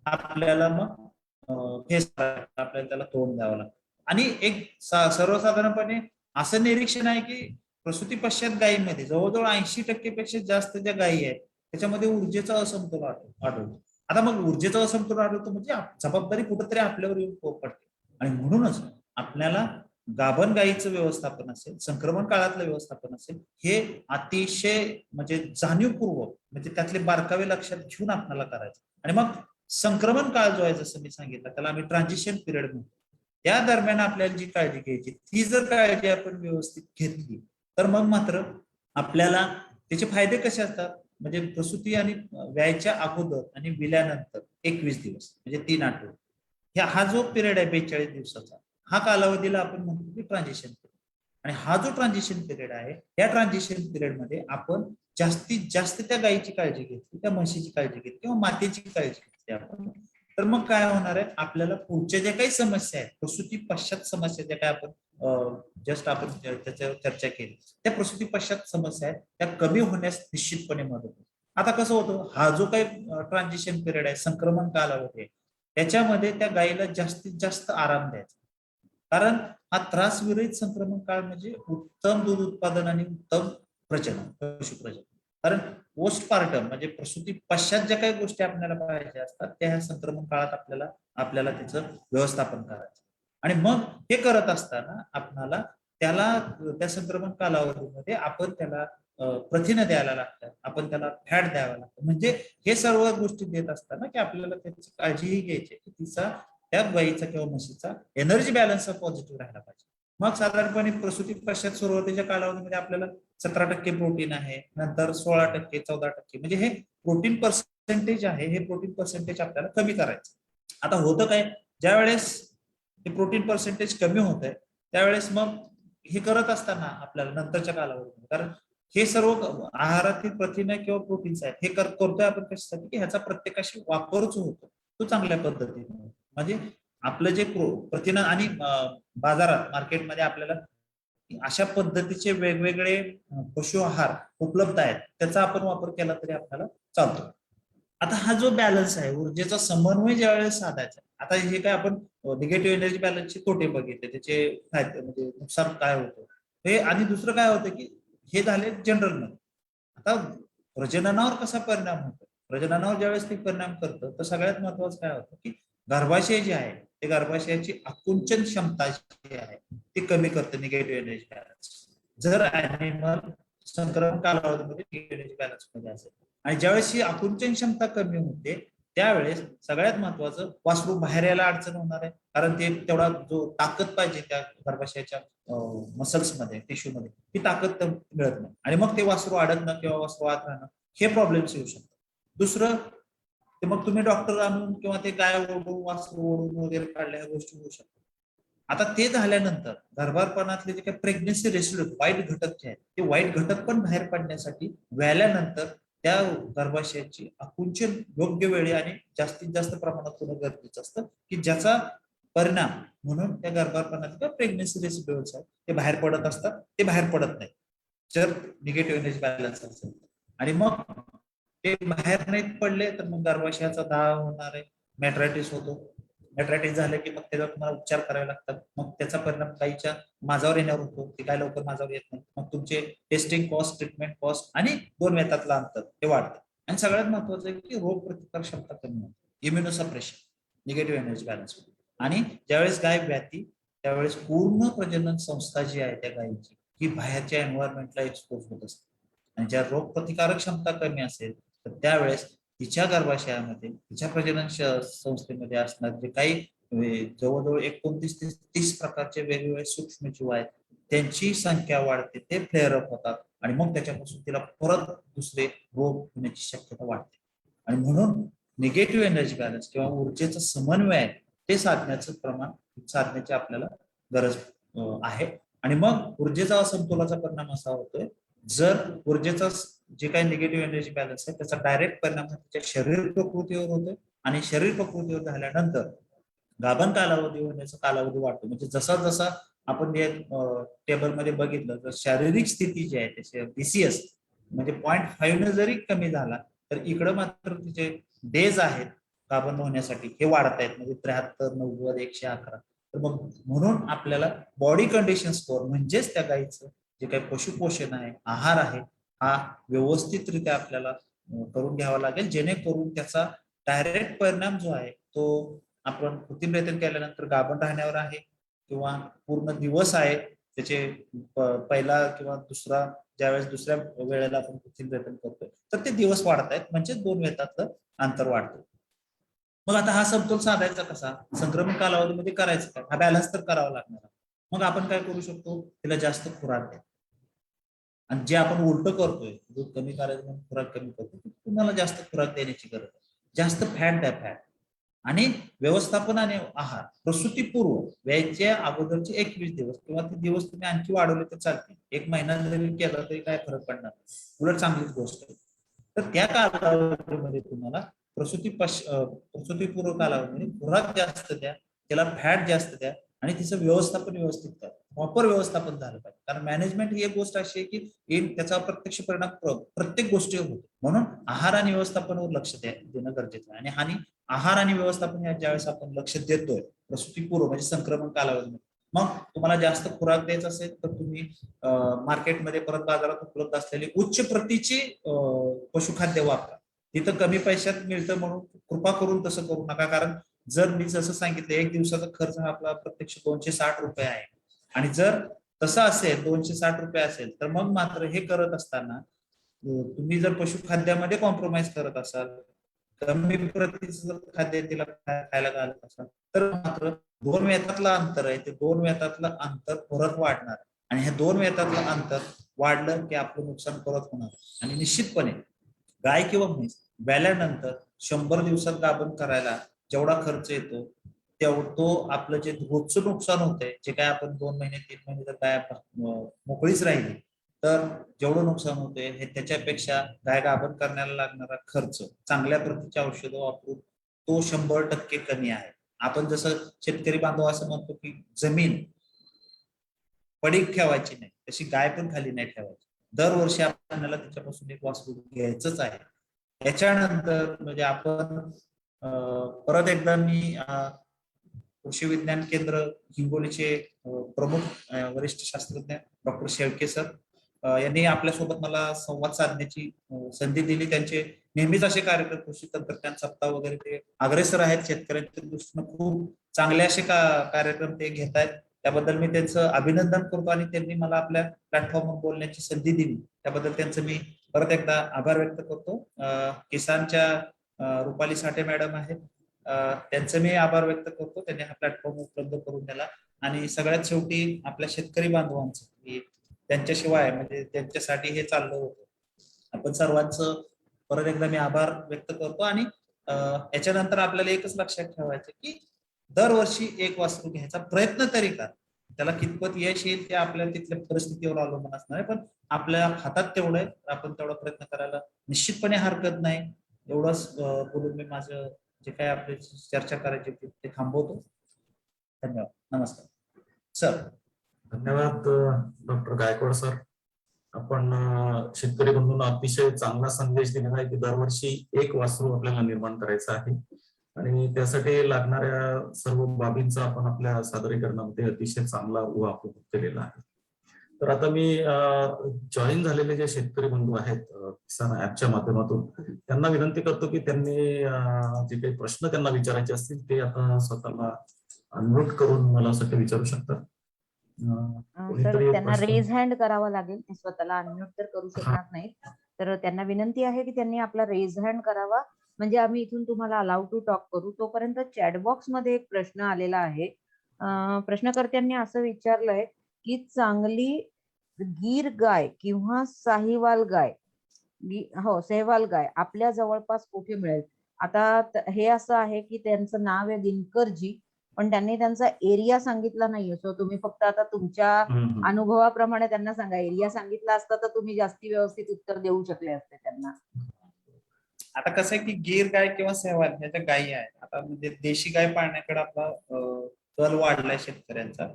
आपल्याला मग फेस आपल्याला त्याला तोंड द्यावं लागतं. आणि एक सर्वसाधारणपणे असं निरीक्षण आहे की प्रसूती पश्चात गायीमध्ये जवळजवळ 80% पेक्षा जास्त ज्या गायी आहेत त्याच्यामध्ये ऊर्जेचा असमतोल आढळतो. आता मग ऊर्जेचा असमतोल आढळतो म्हणजे जबाबदारी कुठेतरी आपल्यावर येऊन पडते. आणि म्हणूनच आपल्याला गाभण गायीचं व्यवस्थापन असेल, संक्रमण काळातलं व्यवस्थापन असेल, हे अतिशय म्हणजे जाणीवपूर्वक म्हणजे त्यातले बारकावे लक्षात घेऊन आपल्याला करायचं. आणि मग संक्रमण काळ जो आहे जसं मी सांगितलं त्याला आम्ही ट्रान्झिशन पिरियड म्हणतो. त्या दरम्यान आपल्याला जी काळजी घ्यायची ती जर काळजी आपण व्यवस्थित घेतली तर मग मात्र आपल्याला त्याचे फायदे कसे असतात, म्हणजे प्रसूती आणि व्यायच्या अगोदर आणि विल्यानंतर 21 दिवस म्हणजे 3 आठवडे हा जो पिरियड आहे 42 दिवसाचा, हा कालावधीला आपण म्हणतो की ट्रान्झिशन पिरियड. आणि हा जो ट्रान्झिशन पिरियड आहे, या ट्रान्झिशन पिरियड मध्ये आपण जास्तीत जास्त त्या गायीची काळजी घेतली, त्या म्हशीची काळजी घेतली किंवा मातेची काळजी घेतली आपण, तर मग काय होणार आहे, आपल्याला पुढच्या ज्या काही समस्या आहेत, प्रसूती पश्चात समस्या ज्या काही आपण जस्ट आपण त्याच्यावर चर्चा केली, त्या प्रसूती पश्चात समस्या आहेत त्या कमी होण्यास निश्चितपणे मदत होते. आता कसं होतं, हा जो काही ट्रान्झिशन पिरियड आहे, संक्रमण कालावधी आहे, त्याच्यामध्ये त्या गायीला जास्तीत जास्त आराम द्यायचा. कारण हा त्रासविरहित संक्रमण काळ म्हणजे उत्तम दूध उत्पादन आणि उत्तम प्रजनन, पशुप्रजनन. कारण पोस्टपार्टम म्हणजे प्रसूती पश्चात ज्या काही गोष्टी आपल्याला पाहिजे असतात त्या ह्या संक्रमण काळात आपल्याला त्याचं व्यवस्थापन करायचं. आणि मग हे करत असताना आपल्याला त्या संक्रमण कालावधीमध्ये आपण त्याला प्रथिनं द्यायला लागतात, आपण त्याला फॅट द्यावं लागतं. म्हणजे हे सर्व गोष्टी देत असताना की आपल्याला त्याची काळजीही घ्यायची की तिचा, त्या गाईचा किंवा म्हशीचा एनर्जी बॅलन्स पॉझिटिव्ह राहायला पाहिजे. मग साधारणपणे प्रसूती पश्चात सुरुवातीच्या कालावधीमध्ये आपल्याला 17% प्रोटीन आहे, नंतर 16%, 14%, म्हणजे हे प्रोटीन पर्सेंटेज आहे, हे प्रोटीन पर्सेंटेज आपल्याला कमी करायचं. आता होतं काय, ज्या वेळेस हे प्रोटीन पर्सेंटेज कमी होत आहे त्यावेळेस मग हे करत असताना आपल्याला नंतरच्या कालावधीमध्ये, कारण हे सर्व आहारातील प्रथिने किंवा प्रोटीन्स आहेत, हे करतोय आपण कशासाठी की ह्याचा प्रत्येकाशी वापरच होतो तो चांगल्या पद्धतीने. म्हणजे आपलं जे प्रथिन आणि बाजारात मार्केटमध्ये आपल्याला अशा पद्धतीचे वेगवेगळे पशु आहार उपलब्ध आहेत, त्याचा आपण वापर केला तरी आपल्याला चालतो. आता हा जो बॅलन्स आहे, ऊर्जेचा समन्वय ज्या वेळेस साधायचा, आता हे काय आपण निगेटिव्ह एनर्जी बॅलन्सचे तोटे बघितले, त्याचे फायदे म्हणजे नुकसान काय होतं हे, आणि दुसरं काय होतं की हे झाले जनरल मध्ये. आता प्रजननावर कसा परिणाम होतो, प्रजननावर ज्यावेळेस ते परिणाम करतं तर सगळ्यात महत्वाचं काय होतं की गर्भाशय जे आहे ते गर्भाशयाची आकुंचन क्षमता जी आहे ती कमी करते निगेटिव्ह एनर्जी बॅलन्स, जर ऍनिमल संक्रमण कालावधीमध्ये निगेटिव्ह एनर्जी बॅलन्स मध्ये असेल. आणि ज्यावेळेस ही आकुंचन क्षमता कमी होते त्यावेळेस सगळ्यात महत्वाचं वासरू बाहेर यायला अडचण होणार आहे, कारण ते तेवढा जो ताकद पाहिजे त्या गर्भाशयाच्या मसल्स मध्ये, टिश्यू मध्ये, ती ताकद मिळत नाही आणि मग ते वासरू अडकणं किंवा वासरू आत राहणं हे प्रॉब्लेम्स येऊ शकतात. दुसरं ते मग तुम्ही डॉक्टर आणून किंवा ते गाय ओढून वासरू ओढून वगैरे काढल्या ह्या गोष्टी होऊ शकतात. आता ते झाल्यानंतर गर्भारपणातले जे काही प्रेग्नन्सी रेसिड्यू वाईट घटक जे आहेत ते वाईट घटक पण बाहेर पडण्यासाठी व्याल्यानंतर त्या गर्भाशयाची आकुंचन योग्य वेळी आणि जास्तीत जास्त प्रमाणात होणं गरजेचं असतं, की ज्याचा परिणाम म्हणून त्या गर्भारपणात प्रेग्नन्सी रेसिड्यूल्स आहेत ते बाहेर पडत असतात, ते बाहेर पडत नाही जर निगेटिव्ह एनर्जी बॅलन्स असेल. आणि मग ते बाहेर नाहीत पडले तर मग गर्भाशयाचा दाह होणार आहे, मॅट्रायटिस होतो. मॅट्रायटिस झाले की मग त्याचा तुम्हाला उपचार करावे लागतात, मग त्याचा परिणाम गायीच्या माझावर येण्यावर होतो, ते काय लवकर माझावर येत नाही, मग तुमचे टेस्टिंग कॉस्ट, ट्रीटमेंट कॉस्ट आणि दोन वेतातलं अंतर ते वाढतं. आणि सगळ्यात महत्वाचं आहे की रोग प्रतिकार क्षमता कमी होते, इम्युनोसप्रेशन निगेटिव्ह एनर्जी बॅलन्स. आणि ज्यावेळेस गाय व्याती त्यावेळेस पूर्ण प्रजनन संस्था जी आहे त्या गायीची ही बाहेरच्या एन्व्हायरमेंटला एक्सपोज होत असते, आणि ज्या रोग प्रतिकारक क्षमता कमी असेल तर त्यावेळेस तिच्या गर्भाशयामध्ये, तिच्या प्रजनन संस्थेमध्ये असणार जे काही जवळजवळ 29 ते 30 प्रकारचे वेगवेगळे सूक्ष्मजीव आहेत त्यांची संख्या वाढते, ते फ्लेअर अप होतात आणि मग त्याच्यापासून तिला परत दुसरे रोग होण्याची शक्यता वाढते. आणि म्हणून निगेटिव्ह एनर्जी बॅलन्स किंवा ऊर्जेचं समन्वय आहे ते साधण्याची आपल्याला गरज आहे. आणि मग ऊर्जेचा असमतोलाचा परिणाम असा होतोय, जर ऊर्जेचा जे काही निगेटिव्ह एनर्जी बॅलन्स आहे त्याचा डायरेक्ट परिणाम त्याच्या शरीर प्रकृतीवर होतोय, आणि शरीर प्रकृतीवर झाल्यानंतर गाभण कालावधी होण्याचा कालावधी वाढतो. म्हणजे जसा जसा आपण टेबलमध्ये बघितलं तर शारीरिक स्थिती जी आहे त्याचे BCS म्हणजे 0.5 जरी कमी झाला तर इकडं मात्र तिचे डेज आहेत गाभण होण्यासाठी हे वाढत आहेत, म्हणजे 73, 90, 111. तर मग म्हणून आपल्याला बॉडी कंडिशन स्कोअर म्हणजेच त्या गाईचं जे काही पशुपोषण आहे, आहार आहे, हा व्यवस्थितरित्या आपल्याला करून घ्यावा लागेल, जेणेकरून त्याचा डायरेक्ट परिणाम जो आहे तो आपण कृत्रिमरित्या केल्यानंतर गाभण राहण्यावर आहे किंवा पूर्ण दिवस आहे त्याचे पहिला किंवा दुसरा, ज्यावेळेस दुसऱ्या वेळेला आपण कृत्रिमरित्या करतोय तर ते दिवस वाढत आहेत, म्हणजे 2 वेतातलं अंतर वाढतं. मग आता हा समतोल साधायचा कसा, संक्रमण कालावधीमध्ये करायचं काय, हा बॅलन्स तर करावा लागणार. मग आपण काय करू शकतो, तिला जास्त खुराक द्या. आणि जे आपण उलट करतोय, दूध कमी करायचं म्हणून खुराक कमी करतो, तुम्हाला जास्त खुराक देण्याची गरज आहे. जास्त फॅट द्या, फॅट. आणि व्यवस्थापन आणि आहार प्रसूतीपूर्व व्यायच्या अगोदरचे 21 दिवस किंवा ते दिवस तुम्ही आणखी वाढवले तर चालतील, 1 महिना जरी केला तरी काय फरक पडणार, उलट चांगलीच गोष्ट आहे. तर त्या कालावधीमध्ये तुम्हाला प्रसूतीपूर्व कालावधीमध्ये खुराक जास्त द्या, त्याला फॅट जास्त द्या आणि तिचं व्यवस्थापन व्यवस्थित करा, प्रॉपर व्यवस्थापन झालं पाहिजे. कारण मॅनेजमेंट ही एक गोष्ट अशी आहे की त्याचा प्रत्यक्ष परिणाम प्रत्येक गोष्टीवर होतो, म्हणून आहार आणि व्यवस्थापनावर लक्ष देणं गरजेचं आहे. आणि आहार आणि व्यवस्थापन या ज्यावेळेस आपण लक्ष देतोय प्रसूतीपूर्व म्हणजे संक्रमण कालावधीमध्ये, मग तुम्हाला जास्त खुराक द्यायचा असेल तर तुम्ही मार्केटमध्ये परत बाजारात उपलब्ध असलेली उच्च प्रतीची पशुखाद्य वापरा. तिथं कमी पैशात मिळतं म्हणून कृपा करून तसं करू नका, कारण जर मी जसं सांगितलं 1 दिवसाचा खर्च हा आपला प्रत्यक्ष 260 रुपये आहे, आणि जर तसं असेल 260 रुपये असेल तर मग मात्र हे करत असताना तुम्ही जर पशुखाद्यामध्ये कॉम्प्रोमाइज करत असाल, कमी प्रतीचं जर खाद्य तिला खायला घालत असाल तर मात्र 2 वेतातलं अंतर आहे ते 2 वेतातलं अंतर परत वाढणार आणि हे 2 वेतातलं अंतर वाढलं की आपलं नुकसान परत होणार. आणि निश्चितपणे गाय किंवा म्हैस व्याल्यानंतर 100 दिवसात गाभण करायला जेवढा खर्च येतो तो आपलं जे रोजचं नुकसान होतंय, जे काय आपण 2 महिने 3 महिने जर गाय मोकळीच राहिली तर जेवढं नुकसान होतंय हे त्याच्यापेक्षा गाय गाभण करण्याला लागणारा खर्च चांगल्या प्रतीची औषधं वापरून तो 100% कमी आहे. आपण जसं शेतकरी बांधव असं म्हणतो की जमीन पडीक ठेवायची नाही, तशी गाय पण खाली नाही ठेवायची. दरवर्षी आपल्याला त्याच्यापासून एक वासरू घ्यायचंच आहे. त्याच्यानंतर म्हणजे आपण परत एकदा मी कृषी विज्ञान केंद्र हिंगोलीचे प्रमुख वरिष्ठ शास्त्रज्ञ डॉक्टर शेळके सर यांनी आपल्यासोबत मला संवाद साधण्याची संधी दिली. त्यांचे नेहमीच असे कार्यक्रम कृषी तंत्रज्ञान सप्ताह वगैरे ते अग्रेसर आहेत. शेतकऱ्यांच्या दृष्टीनं खूप चांगले असे कार्यक्रम ते घेत आहेत. त्याबद्दल मी त्यांचं अभिनंदन करतो आणि त्यांनी मला आपल्या प्लॅटफॉर्मवर बोलण्याची संधी दिली त्याबद्दल त्यांचं मी परत एकदा आभार व्यक्त करतो. किसानच्या रुपाली साठे मॅडम आहेत, त्यांचं मी आभार व्यक्त करतो. त्यांनी हा प्लॅटफॉर्म उपलब्ध करून दिला. आणि सगळ्यात शेवटी आपल्या शेतकरी बांधवांचं त्यांच्याशिवाय म्हणजे त्यांच्यासाठी हे चाललं होतं. आपण सर्वांचं परत एकदा मी आभार व्यक्त करतो. आणि याच्यानंतर आपल्याला एकच लक्षात ठेवायचं की दरवर्षी एक वासरू घ्यायचा प्रयत्न तरी करा. त्याला कितपत यश येईल ते आपल्या तिथल्या परिस्थितीवर अवलंबून असणार आहे, पण आपल्या हातात तेवढं आहे, आपण तेवढा प्रयत्न करायला निश्चितपणे हरकत नाही. एवढंच बोलून मी माझं जे काय आपली चर्चा करायची ते थांबवतो. धन्यवाद. नमस्कार सर.
धन्यवाद डॉक्टर गायकवाड सर. आपण शेतकरी बंधूंना अतिशय चांगला संदेश दिलेला आहे की दरवर्षी एक वासरू आपल्याला निर्माण करायचं आहे आणि त्यासाठी लागणाऱ्या सर्व बाबींचा आपण आपल्या सादरीकरणामध्ये अतिशय चांगला वापर केलेला आहे. तर आता मी जॉईन झालेले जे शेतकरी बंधू आहेत किसान ऍपच्या माध्यमातून त्यांना विनंती करतो की त्यांनी जे काही प्रश्न त्यांना विचारायचे असतील ते आता स्वतःला अनम्यूट करून मला सगळे विचारू शकतात.
सर त्यांना रेज हँड करावा लागेल, स्वतःला अनम्यूट तर करू शकणार नाहीत. तर त्यांना विनंती आहे की त्यांनी आपला रेज हँड करावा, म्हणजे आम्ही इथून तुम्हाला अलाउ टू टॉक करू. तोपर्यंत चॅटबॉक्स मध्ये एक प्रश्न आलेला आहे. प्रश्नकर्त्यांनी असं विचारलंय की चांगली गीर गाय किंवा साहिवाल गाय सेहवाल गाय आपल्या जवळपास कुठे मिळेल. आता हे असं आहे की त्यांचं नाव आहे दिनकरजी, पण त्यांनी त्यांचा एरिया सांगितला नाहीये. सो तुम्ही फक्त आता तुमच्या अनुभवाप्रमाणे त्यांना सांगा. एरिया सांगितला असता तर तुम्ही जास्ती व्यवस्थित उत्तर देऊ शकले असते त्यांना.
आता कसं आहे की गीर गाय किंवा सेहवाल ह्याच्या गायी आहेत. आता म्हणजे देशी गाय पाळण्याकडे आपला कल वाढलाय शेतकऱ्यांचा.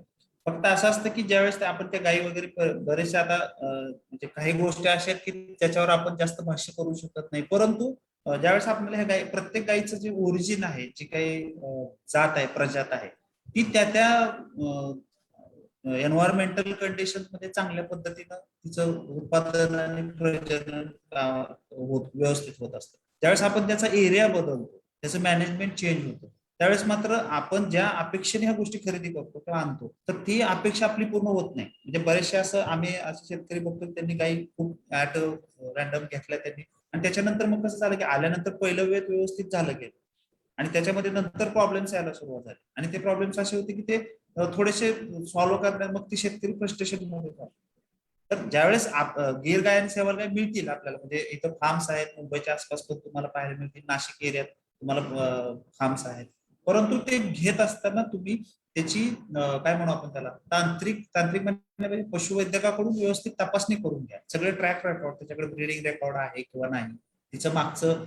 फक्त असं असतं की ज्यावेळेस आपण त्या गायी वगैरे बरेचसे आता म्हणजे काही गोष्टी अशा आहेत की त्याच्यावर आपण जास्त भाष्य करू शकत नाही, परंतु ज्यावेळेस आपल्याला ह्या गायी प्रत्येक गायीचं जे ओरिजिन आहे, जी काही जात आहे प्रजात आहे ती त्या एन्व्हायरमेंटल कंडिशन मध्ये चांगल्या पद्धतीनं तिचं उत्पादन आणि प्रजनन व्यवस्थित होत असतं. ज्यावेळेस आपण त्याचा एरिया बदलतो, त्याचं मॅनेजमेंट चेंज होतं, त्यावेळेस मात्र आपण ज्या अपेक्षेने ह्या गोष्टी खरेदी करतो किंवा आणतो तर ती अपेक्षा आपली पूर्ण होत नाही. म्हणजे बरेचसे असं आम्ही असे शेतकरी बघतो त्यांनी गायी खूप रॅन्डम घेतल्या त्यांनी, आणि त्याच्यानंतर मग कसं झालं की आल्यानंतर पहिलं वेळ व्यवस्थित झालं गेलं आणि त्याच्यामध्ये नंतर प्रॉब्लेम्स यायला सुरुवात झाली. आणि ते प्रॉब्लेम्स असे होते की ते थोडेसे सॉल्व्ह करण्यात मग ती शेतकरी फ्रस्ट्रेशन मध्ये जातात. तर ज्यावेळेस गीर गाय आणि सेहवाल गाय मिळतील आपल्याला, म्हणजे इथं फार्म्स आहेत मुंबईच्या आसपास पण तुम्हाला पाहायला मिळतील, नाशिक एरियात तुम्हाला फार्म्स आहेत, परंतु ते घेत असताना तुम्ही त्याची काय म्हणू आपण त्याला तांत्रिक म्हणजे पशुवैद्यकाकडून व्यवस्थित तपासणी करून घ्या. सगळे ट्रॅक रेकॉर्ड, त्याच्याकडे ब्रीडिंग रेकॉर्ड आहे किंवा नाही, तिचं मागचं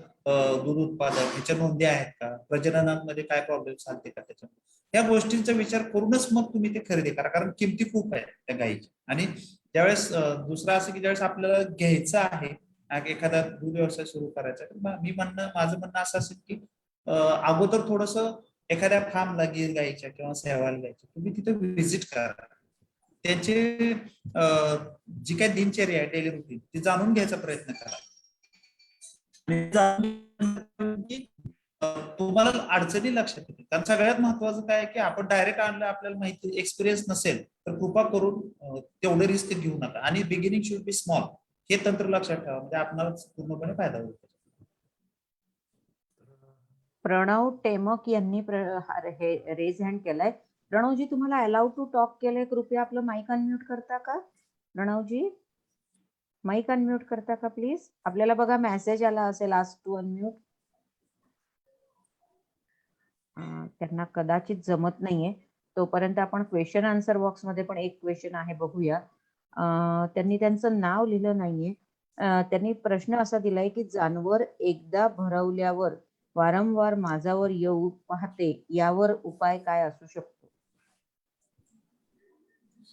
दूध उत्पादन ह्याच्या नोंदी आहेत का, प्रजननामध्ये काय प्रॉब्लेम चालते का, त्याच्यामध्ये या गोष्टींचा विचार करूनच मग तुम्ही ते खरेदी करा, कारण किमती खूप आहे त्या गायीची. आणि ज्यावेळेस दुसरं असं की ज्यावेळेस आपल्याला घ्यायचं आहे एखादा दूध व्यवसाय सुरू करायचा, तर माझं म्हणणं असं असेल की अगोदर थोडस एखाद्या फार्मला गीर गायीच्या किंवा सेहवाल गायीच्या तुम्ही तिथे व्हिजिट करा, त्याचे जी काही दिनचर्या आहे डेली रुटीन ती जाणून घ्यायचा प्रयत्न करा. तुम्हाला अडचणी लक्षात येतील. कारण सगळ्यात महत्वाचं काय आहे की आपण डायरेक्ट आणलं, आपल्याला माहिती एक्सपिरियन्स नसेल तर कृपा करून तेवढे रिस्क घेऊ नका. आणि बिगिनिंग शुड बी स्मॉल, हे तंत्र लक्षात ठेवा, म्हणजे आपल्याला पूर्णपणे फायदा होईल.
प्रणव टेमक यांनी रेज हँड केलाय. प्रणवजी, तुम्हाला अलाउ टू टॉक केलंय, कृपया आपलं माईक अनम्यूट करता का? प्रणवजी, माईक अनम्यूट करता का प्लीज? आपल्याला बघा मेसेज आला असेल आज टू अनम्यूट. त्यांना कदाचित जमत नाहीये. तोपर्यंत आपण क्वेश्चन आन्सर बॉक्स मध्ये पण एक क्वेश्चन आहे, बघूया. त्यांनी त्यांचं नाव लिहिलं नाहीये. त्यांनी प्रश्न असा दिलाय की जानवर एकदा भरवल्यावर वारंवार माझावर येऊ पाहते, यावर उपाय काय असू शकतो?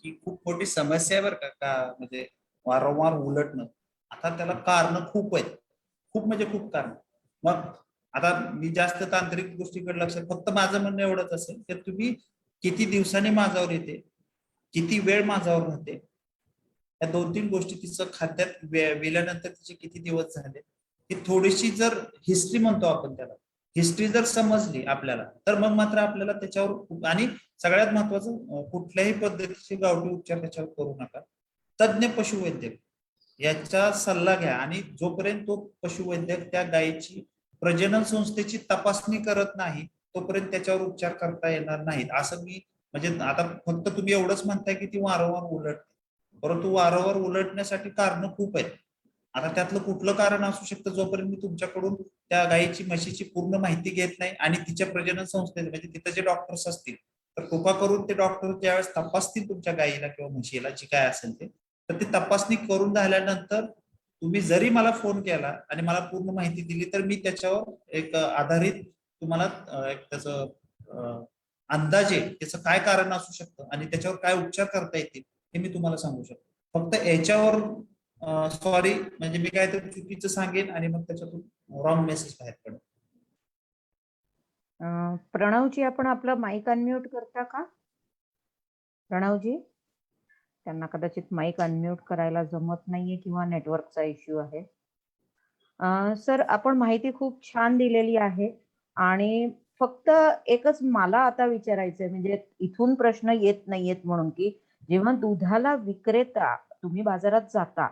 ही खूप मोठी समस्या आहे बरं का, म्हणजे वारंवार उलटणं. आता त्याला कारण खूप आहेत, खूप म्हणजे खूप कारण. मग आता मी जास्त तांत्रिक गोष्टीकडे लक्ष, फक्त माझं म्हणणं एवढंच असेल की तुम्ही किती दिवसांनी माझ्यावर येते, किती वेळ माझ्यावर राहते, या 2-3 गोष्टी तिचं खात्यात वेल्यानंतर तिचे किती दिवस झाले, ही थोडीशी जर हिस्ट्री म्हणतो आपण त्याला, हिस्ट्री जर समजली आपल्याला, तर मग मात्र आपल्याला त्याच्यावर. आणि सगळ्यात महत्वाचं, कुठल्याही पद्धतीचे गावठी उपचार त्याच्यावर करू नका. तज्ञ पशुवैद्यक याचा सल्ला घ्या. आणि जोपर्यंत तो पशुवैद्यक त्या गायीची प्रजनन संस्थेची तपासणी करत नाही, तोपर्यंत त्याच्यावर उपचार करता येणार नाहीत. असं मी, म्हणजे आता फक्त तुम्ही एवढंच म्हणताय की ती वारंवार उलटते, परंतु वारंवार उलटण्यासाठी कारण खूप आहेत. आता त्यातलं कुठलं कारण असू शकतं, जोपर्यंत मी तुमच्याकडून त्या गायीची म्हशीची पूर्ण माहिती घेत नाही आणि तिच्या प्रजनन संस्थेत, म्हणजे तिथं जे डॉक्टर्स असतील, तर कृपा करून ते डॉक्टर ज्यावेळेस तपासतील तुमच्या गायीला किंवा म्हशीला, जी काय असेल ते, तर ती तपासणी करून झाल्यानंतर तुम्ही जरी मला फोन केला आणि मला पूर्ण माहिती दिली, तर मी त्याच्यावर एक आधारित तुम्हाला एक त्याचं अंदाजे त्याचं काय कारण असू शकतं आणि त्याच्यावर काय उपचार करता येतील हे मी तुम्हाला सांगू शकतो. फक्त याच्यावर सॉरी, म्हणजे मी काय तर चुकीचं सांगेन आणि मग त्याच्यातून रॉंग मेसेज बाहेर पडेल.
प्रणवजी, आपण आपलं माईक अनम्यूट करता का? प्रणवजी, त्यांना कदाचित माईक अनम्यूट करायला जमत नाहीये किंवा नेटवर्कचा इश्यू आहे. सर, आपण माहिती खूप छान दिलेली आहे आणि फक्त एकच मला आता विचारायचंय, म्हणजे इथून प्रश्न येत नाहीयेत म्हणून, की जेव्हा दुधाला विक्रेता तुम्ही बाजारात जाता,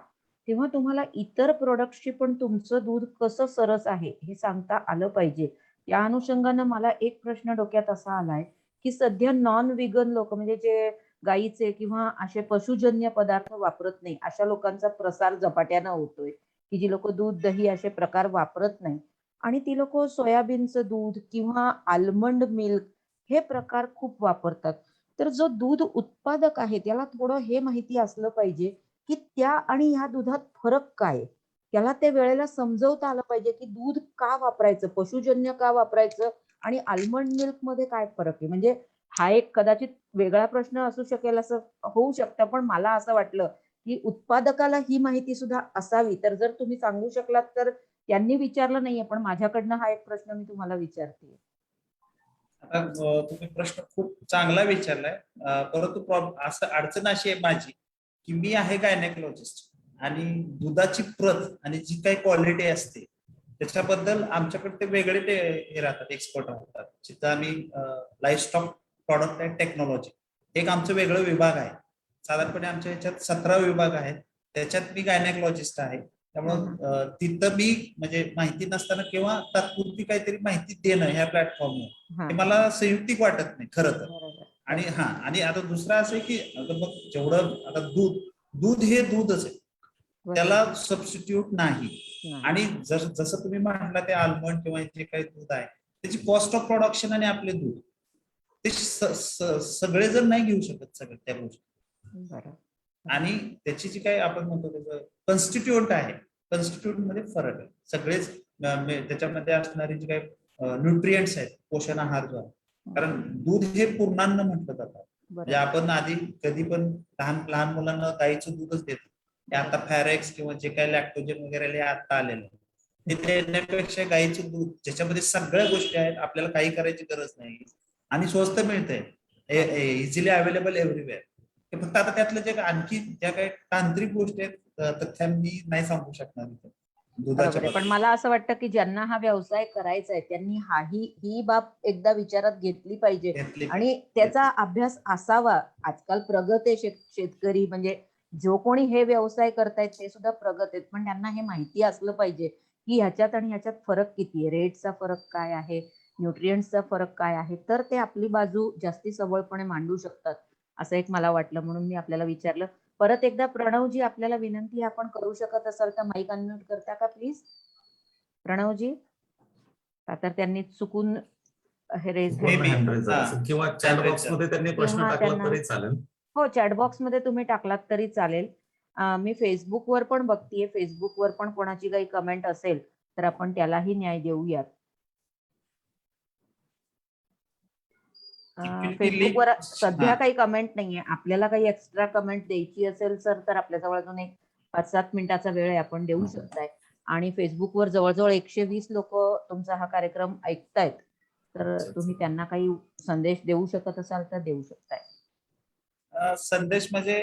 तेव्हा तुम्हाला इतर प्रोडक्ट्सची पण तुमचं दूध कसं सरस आहे हे सांगता आलं पाहिजे. या अनुषंगानं मला एक प्रश्न डोक्यात असा आलाय, की सध्या नॉन व्हिगन लोक, म्हणजे जे गाईचे किंवा असे पशुजन्य पदार्थ वापरत नाही, अशा लोकांचा प्रसार झपाट्यानं होतोय, की जी लोक दूध, दही असे प्रकार वापरत नाही, आणि ती लोक सोयाबीनचं दूध किंवा आल्मंड मिल्क हे प्रकार खूप वापरतात. तर जो दूध उत्पादक आहे त्याला थोडं हे माहिती असलं पाहिजे की त्या आणि ह्या दुधात फरक काय. त्याला त्या वेळेला समजवता आलं पाहिजे की दूध का वापरायचं, पशुजन्य का वापरायचं आणि आल्मंड मिल्क मध्ये काय फरक आहे. म्हणजे हा एक कदाचित वेगळा प्रश्न असू शकेल, असं होऊ शकतं, पण मला असं वाटलं की उत्पादकाला ही माहिती सुद्धा असावी. तर जर तुम्ही सांगू शकलात तर. त्यांनी विचारलं नाहीये, पण माझ्याकडनं हा एक प्रश्न मी तुम्हाला विचारते.
आता तुम्ही प्रश्न खूप चांगला विचारलाय, परंतु असं अडचण अशी आहे माझी की मी आहे गायनेकोलॉजिस्ट, आणि दुधाची प्रत आणि जी काही क्वालिटी असते त्याच्याबद्दल आमच्याकडे ते वेगळे ते हे राहतात, एक्सपर्ट राहतात, जिथं आम्ही लाईफस्टॉक प्रॉडक्ट अँड टेक्नॉलॉजी एक आमचं वेगळं विभाग आहे. साधारणपणे आमच्या ह्याच्यात 17 विभाग आहेत, त्याच्यात मी गायनेकोलॉजिस्ट आहे. त्यामुळं तिथं मी म्हणजे माहिती नसताना किंवा तात्पुरती काहीतरी माहिती देणं ह्या प्लॅटफॉर्मवर हे मला संयुक्तिक वाटत नाही खरं तर. आणि आणि आता दुसरं असं आहे की आता बघ, जेवढं आता दूध हे दूधच आहे, त्याला सबस्टिट्यूट नाही. आणि जसं तुम्ही म्हटलं ते आल्मंड किंवा जे काही दूध आहे त्याची कॉस्ट ऑफ प्रोडक्शन आणि आपले दूध ते सगळे जण नाही घेऊ शकत सगळं त्या गोष्टी. आणि त्याची जी काही आपण म्हणतो त्याचं कॉन्स्टिट्यूएंट आहे, कॉन्स्टिट्यूएंट मध्ये फरक आहे. सगळेच त्याच्यामध्ये असणारे जे काही न्यूट्रिएंट्स आहेत, पोषण आहार जो आहे, कारण दूध हे पूर्णान्न म्हटलं जातं. म्हणजे आपण आधी कधी पण लहान मुलांना गाईचं दूधच देतो. आता फॅरेक्स किंवा जे काही लॅक्टोजन वगैरे आता आलेलं आहे, ते देण्यापेक्षा गाईचं दूध ज्याच्यामध्ये सगळ्या गोष्टी आहेत, आपल्याला काही करायची गरज नाही आणि स्वस्त मिळतंय, इझिली अवेलेबल एव्हरीवेअर. फक्त आता त्यातलं जे आणखी ज्या काही तांत्रिक गोष्टी आहेत, तथ्या मी नाही सांगू शकणार. दुधाच्या
बरोबर आहे. पण
बाबतीत.
मला असं वाटतं की ज्यांना हा व्यवसाय करायचा आहे त्यांनी ही बाब एकदा विचारात घेतली पाहिजे
घेतली
आणि
पाहिजे.
त्याचा अभ्यास असावा. आजकाल प्रगत आहे शेतकरी, म्हणजे जो कोणी हे व्यवसाय करतायत ते सुद्धा प्रगत आहेत, पण त्यांना हे माहिती असलं पाहिजे की ह्याच्यात आणि ह्याच्यात फरक किती आहे, रेटचा फरक काय आहे, न्यूट्रिएंट्सचा फरक काय आहे, तर ते आपली बाजू जास्ती सबळपणे मांडू शकतात असं एक मला वाटलं, म्हणून मी आपल्याला विचारलं. परत एकदा प्रणवजी, आपल्याला विनंती, आपण करू शकत असाल तर माईक अनम्यूट करता का प्लीज प्रणवजी? का तर त्यांनी चुकून हे रेज
पूर्ण
Maybe.
hand raise झाला
हा.
असेल किंवा चॅट
Hand raise
बॉक्स मध्ये त्यांनी प्रश्न
किंवा
टाकला
त्यांना-
तरी चालेल.
हो, चॅटबॉक्स मध्ये तुम्ही टाकलात तरी चालेल. मी फेसबुकवर पण बघतीये, फेसबुकवर पण कोणाची काही कमेंट असेल तर आपण त्यालाही न्याय देऊयात.
Actually ती
फेसबुकवर
link-
सध्या
हा.
काही कमेंट नाहीये. आपल्याला काही एक्स्ट्रा कमेंट द्यायची असेल सर तर आपल्याजवळ अजून एक 5-7 मिनिटाचा वेळ आहे, आपण देऊ शकताय. आणि फेसबुकवर जवळजवळ 120 लोक तुमचा हा कार्यक्रम ऐकतायत, तर
अच्छा.
तुम्ही त्यांना काही संदेश देऊ शकत असाल तर देऊ शकताय.
संदेश म्हणजे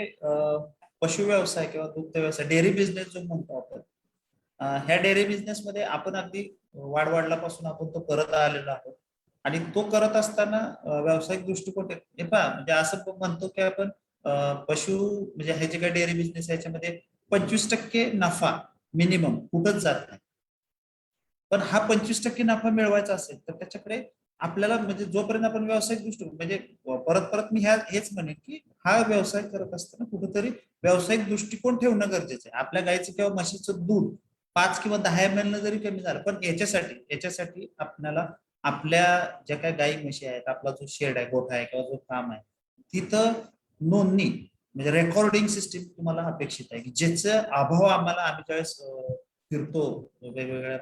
पशु व्यवसाय किंवा दुग्ध व्यवसाय, डेअरी बिझनेस जो म्हणतो आपण, ह्या डेअरी बिझनेस मध्ये आपण अगदी वाढलापासून आपण तो करत आलेलो आहोत आणि तो करत असताना व्यावसायिक दृष्टिकोन हे पहा, म्हणजे असं म्हणतो की आपण पशु म्हणजे हे जे काही डेअरी बिझनेस आहे याच्यामध्ये 25% नफा मिनिमम कुठंच जात नाही. पण हा 25% नफा मिळवायचा असेल तर त्याच्याकडे आपल्याला, म्हणजे जोपर्यंत आपण व्यावसायिक दृष्टिकोन, म्हणजे परत परत मी हेच म्हणेन की हा व्यवसाय करत असताना कुठेतरी व्यावसायिक दृष्टिकोन ठेवणं गरजेचं आहे. आपल्या गाईचं किंवा म्हशीचं दूध 5 किंवा 10 ml न जरी कमी झालं, पण याच्यासाठी आपल्याला आपल्या ज्या काही गाई म्हशी आहेत, आपला जो शेड आहे, गोठा आहे किंवा जो फार्म आहे, तिथं नोंदणी म्हणजे रेकॉर्डिंग सिस्टीम तुम्हाला अपेक्षित आहे, की ज्याचा अभाव आम्ही ज्यावेळेस फिरतो वेगवेगळ्या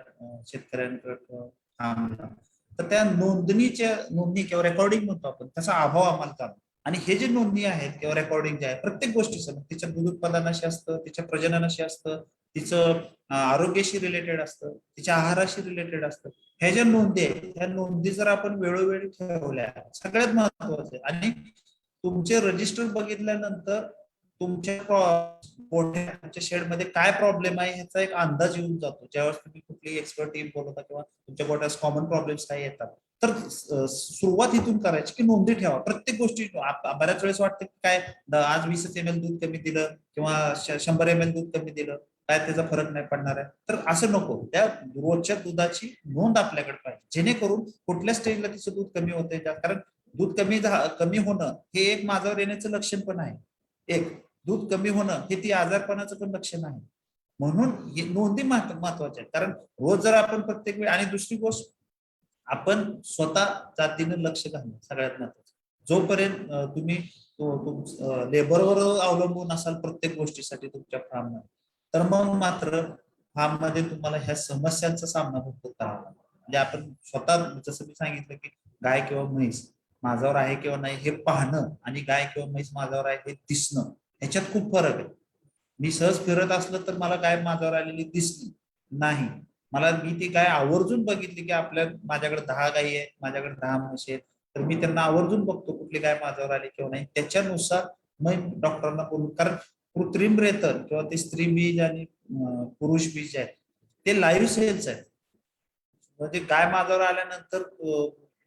शेतकऱ्यांकडे फार्मला, तर त्या नोंदणी किंवा रेकॉर्डिंग म्हणतो आपण, त्याचा अभाव आम्हाला जाणवतो. आणि हे जे नोंदणी आहेत किंवा रेकॉर्डिंग जे आहे प्रत्येक गोष्टीचं, तिच्या दूध उत्पादनाशी असतं, तिच्या प्रजननाशी असतं, तिचं आरोग्याशी रिलेटेड असतं, तिच्या आहाराशी रिलेटेड असतं. ह्या ज्या नोंदी आहेत, ह्या नोंदी जर आपण वेळोवेळी ठेवल्या, सगळ्यात महत्वाचं आहे. आणि तुमचे रजिस्टर बघितल्यानंतर तुमच्या गोठ्याच्या शेडमध्ये काय प्रॉब्लेम आहे ह्याचा एक अंदाज येऊन जातो. ज्यावेळेस तुम्ही कुठली एक्सपर्ट टीम बोलवता किंवा तुमच्या गोठ्यात कॉमन प्रॉब्लेम्स काय येतात, तर सुरुवात इथून करायची की नोंदी ठेवा प्रत्येक गोष्टी. बऱ्याच वेळेस वाटतं की काय आज 20 ml दूध कमी दिलं किंवा 100 ml दूध कमी दिलं, काय त्याचा फरक नाही पडणार आहे, तर असं नको. त्या रोजच्या दुधाची नोंद आपल्याकडे पाहिजे, जेणेकरून कुठल्या स्टेजला तिचं दूध कमी होतंय, कारण दूध कमी होणं हे एक माझ्यावर येण्याचं लक्षण पण आहे. एक दूध कमी होणं हे ती आजारपणाचं पण लक्षण आहे. म्हणून नोंदी महत्वाच्या आहेत, कारण रोज जर आपण प्रत्येक वेळी, आणि दुसरी गोष्ट आपण स्वतः जातीनं लक्ष घालणं सगळ्यात महत्वाचं. जोपर्यंत तुम्ही लेबरवर अवलंबून असाल प्रत्येक गोष्टीसाठी तुमच्या फार्म, तर मग मात्र फार्म मध्ये तुम्हाला ह्या समस्यांचा सामना भरपूर करावा लागतो. म्हणजे आपण स्वतः, जसं मी सांगितलं की गाय किंवा म्हैस माझ्यावर आहे किंवा नाही हे पाहणं आणि गाय किंवा म्हैस माझ्यावर आहे हे दिसणं, ह्याच्यात खूप फरक आहे. मी सहज फिरत असलं तर मला गाय माझ्यावर आलेली दिसली नाही, मी ती गाय आवर्जून बघितली की माझ्याकडे 10 गायी आहेत, माझ्याकडे 10 म्हशी आहेत, तर मी त्यांना आवर्जून बघतो कुठली गाय माझ्यावर आली किंवा नाही. त्याच्यानुसार मग डॉक्टरांना बोलून, कारण कृत्रिम रेतन किंवा ते स्त्री बीज आणि पुरुष बीज आहेत ते लाईव्ह सेल्स आहेत. म्हणजे गाय माझ्यावर आल्यानंतर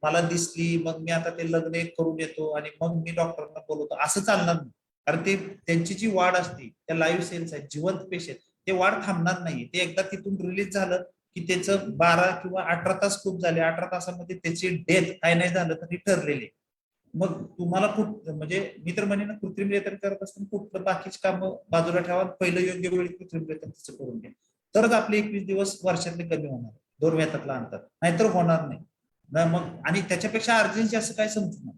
मला दिसली, मग मी आता ते लग्न करून येतो आणि मग मी डॉक्टरांना बोलवतो, असं चालणार नाही. कारण त्यांची जी वाढ असते त्या लाईव्ह सेल्स आहेत, जिवंत पेशी आहेत, ते वाढ थांबणार नाही. ते एकदा तिथून रिलीज झालं की त्याचं 12 किंवा 18 तास खूप झाले, 18 तासामध्ये त्याची डेथ काय नाही झालं तरी ठरलेली. मग तुम्हाला म्हणजे मी तर म्हणेन कृत्रिम रेतन करत असताना कुठलं बाकीची कामं बाजूला ठेवा, पहिलं योग्य वेळी कृत्रिम रेतन तिचं करून घ्या, तरच आपले 21 दिवस वर्षातले कमी होणार, 2 वेतातला अंतर, नाहीतर होणार नाही. मग आणि त्याच्यापेक्षा अर्जन्सी असं काय समजू नये,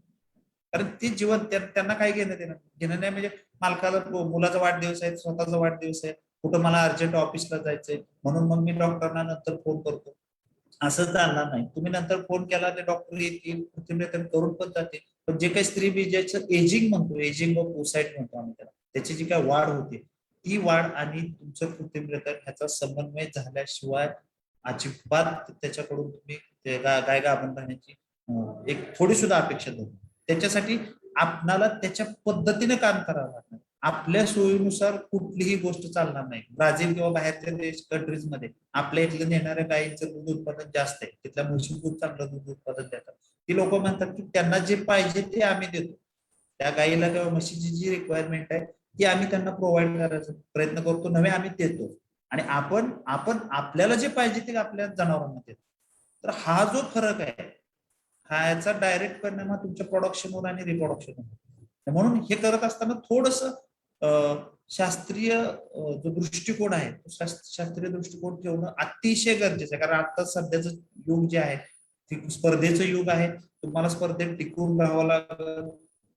कारण ते जीवन त्यांना काय घेणं नाही. म्हणजे मालकाला मुलाचा वाढदिवस आहे, स्वतःचा वाढदिवस आहे, कुठं मला अर्जंट ऑफिसला जायचंय म्हणून मग मी डॉक्टरांना नंतर फोन करतो, असं चालणार नाही. तुम्ही नंतर फोन केला तर डॉक्टर येतील, कृत्रिम रेतन करून पण जातील. पण जे काही स्त्री बीजाचं एजिंग म्हणतो, एजिंग ऑफ ओसाइट म्हणतो आम्ही त्याला, त्याची जी काय वाढ होते ती वाढ आणि तुमचं कृत्रिम रेतन ह्याचा समन्वय झाल्याशिवाय अजिबात त्याच्याकडून तुम्ही गाय गाभण राहण्याची एक थोडी सुद्धा अपेक्षा धरू. त्याच्यासाठी आपणाला त्याच्या पद्धतीने काम करावं लागणार. आपल्या सोयीनुसार कुठलीही गोष्ट चालणार नाही. ब्राझील किंवा बाहेरच्या देश कंट्रीज मध्ये आपल्या इथलं नेणाऱ्या गायींचं दूध उत्पादन जास्त आहे, तिथल्या म्हशी खूप चांगलं दूध उत्पादन देतात. ती लोक म्हणतात की त्यांना जे पाहिजे ते आम्ही देतो, त्या गायीला किंवा म्हशीची जी रिक्वायरमेंट आहे ती आम्ही त्यांना प्रोव्हाइड करायचा प्रयत्न करतो, नव्हे आम्ही देतो. आणि आपण आपण आपल्याला जे पाहिजे ते आपल्या जनावरांना देतो. तर हा जो फरक आहे, हा याचा डायरेक्ट परिणाम हा तुमच्या प्रोडक्शनवर आणि रिप्रोडक्शनवर. म्हणून हे करत असताना थोडस शास्त्रीय जो दृष्टिकोन आहे तो शास्त्रीय दृष्टिकोन ठेवणं अतिशय गरजेचं आहे. कारण आता सध्याचं युग जे आहे ते स्पर्धेचं युग आहे. तुम्हाला स्पर्धेत टिकून राहावं लागेल.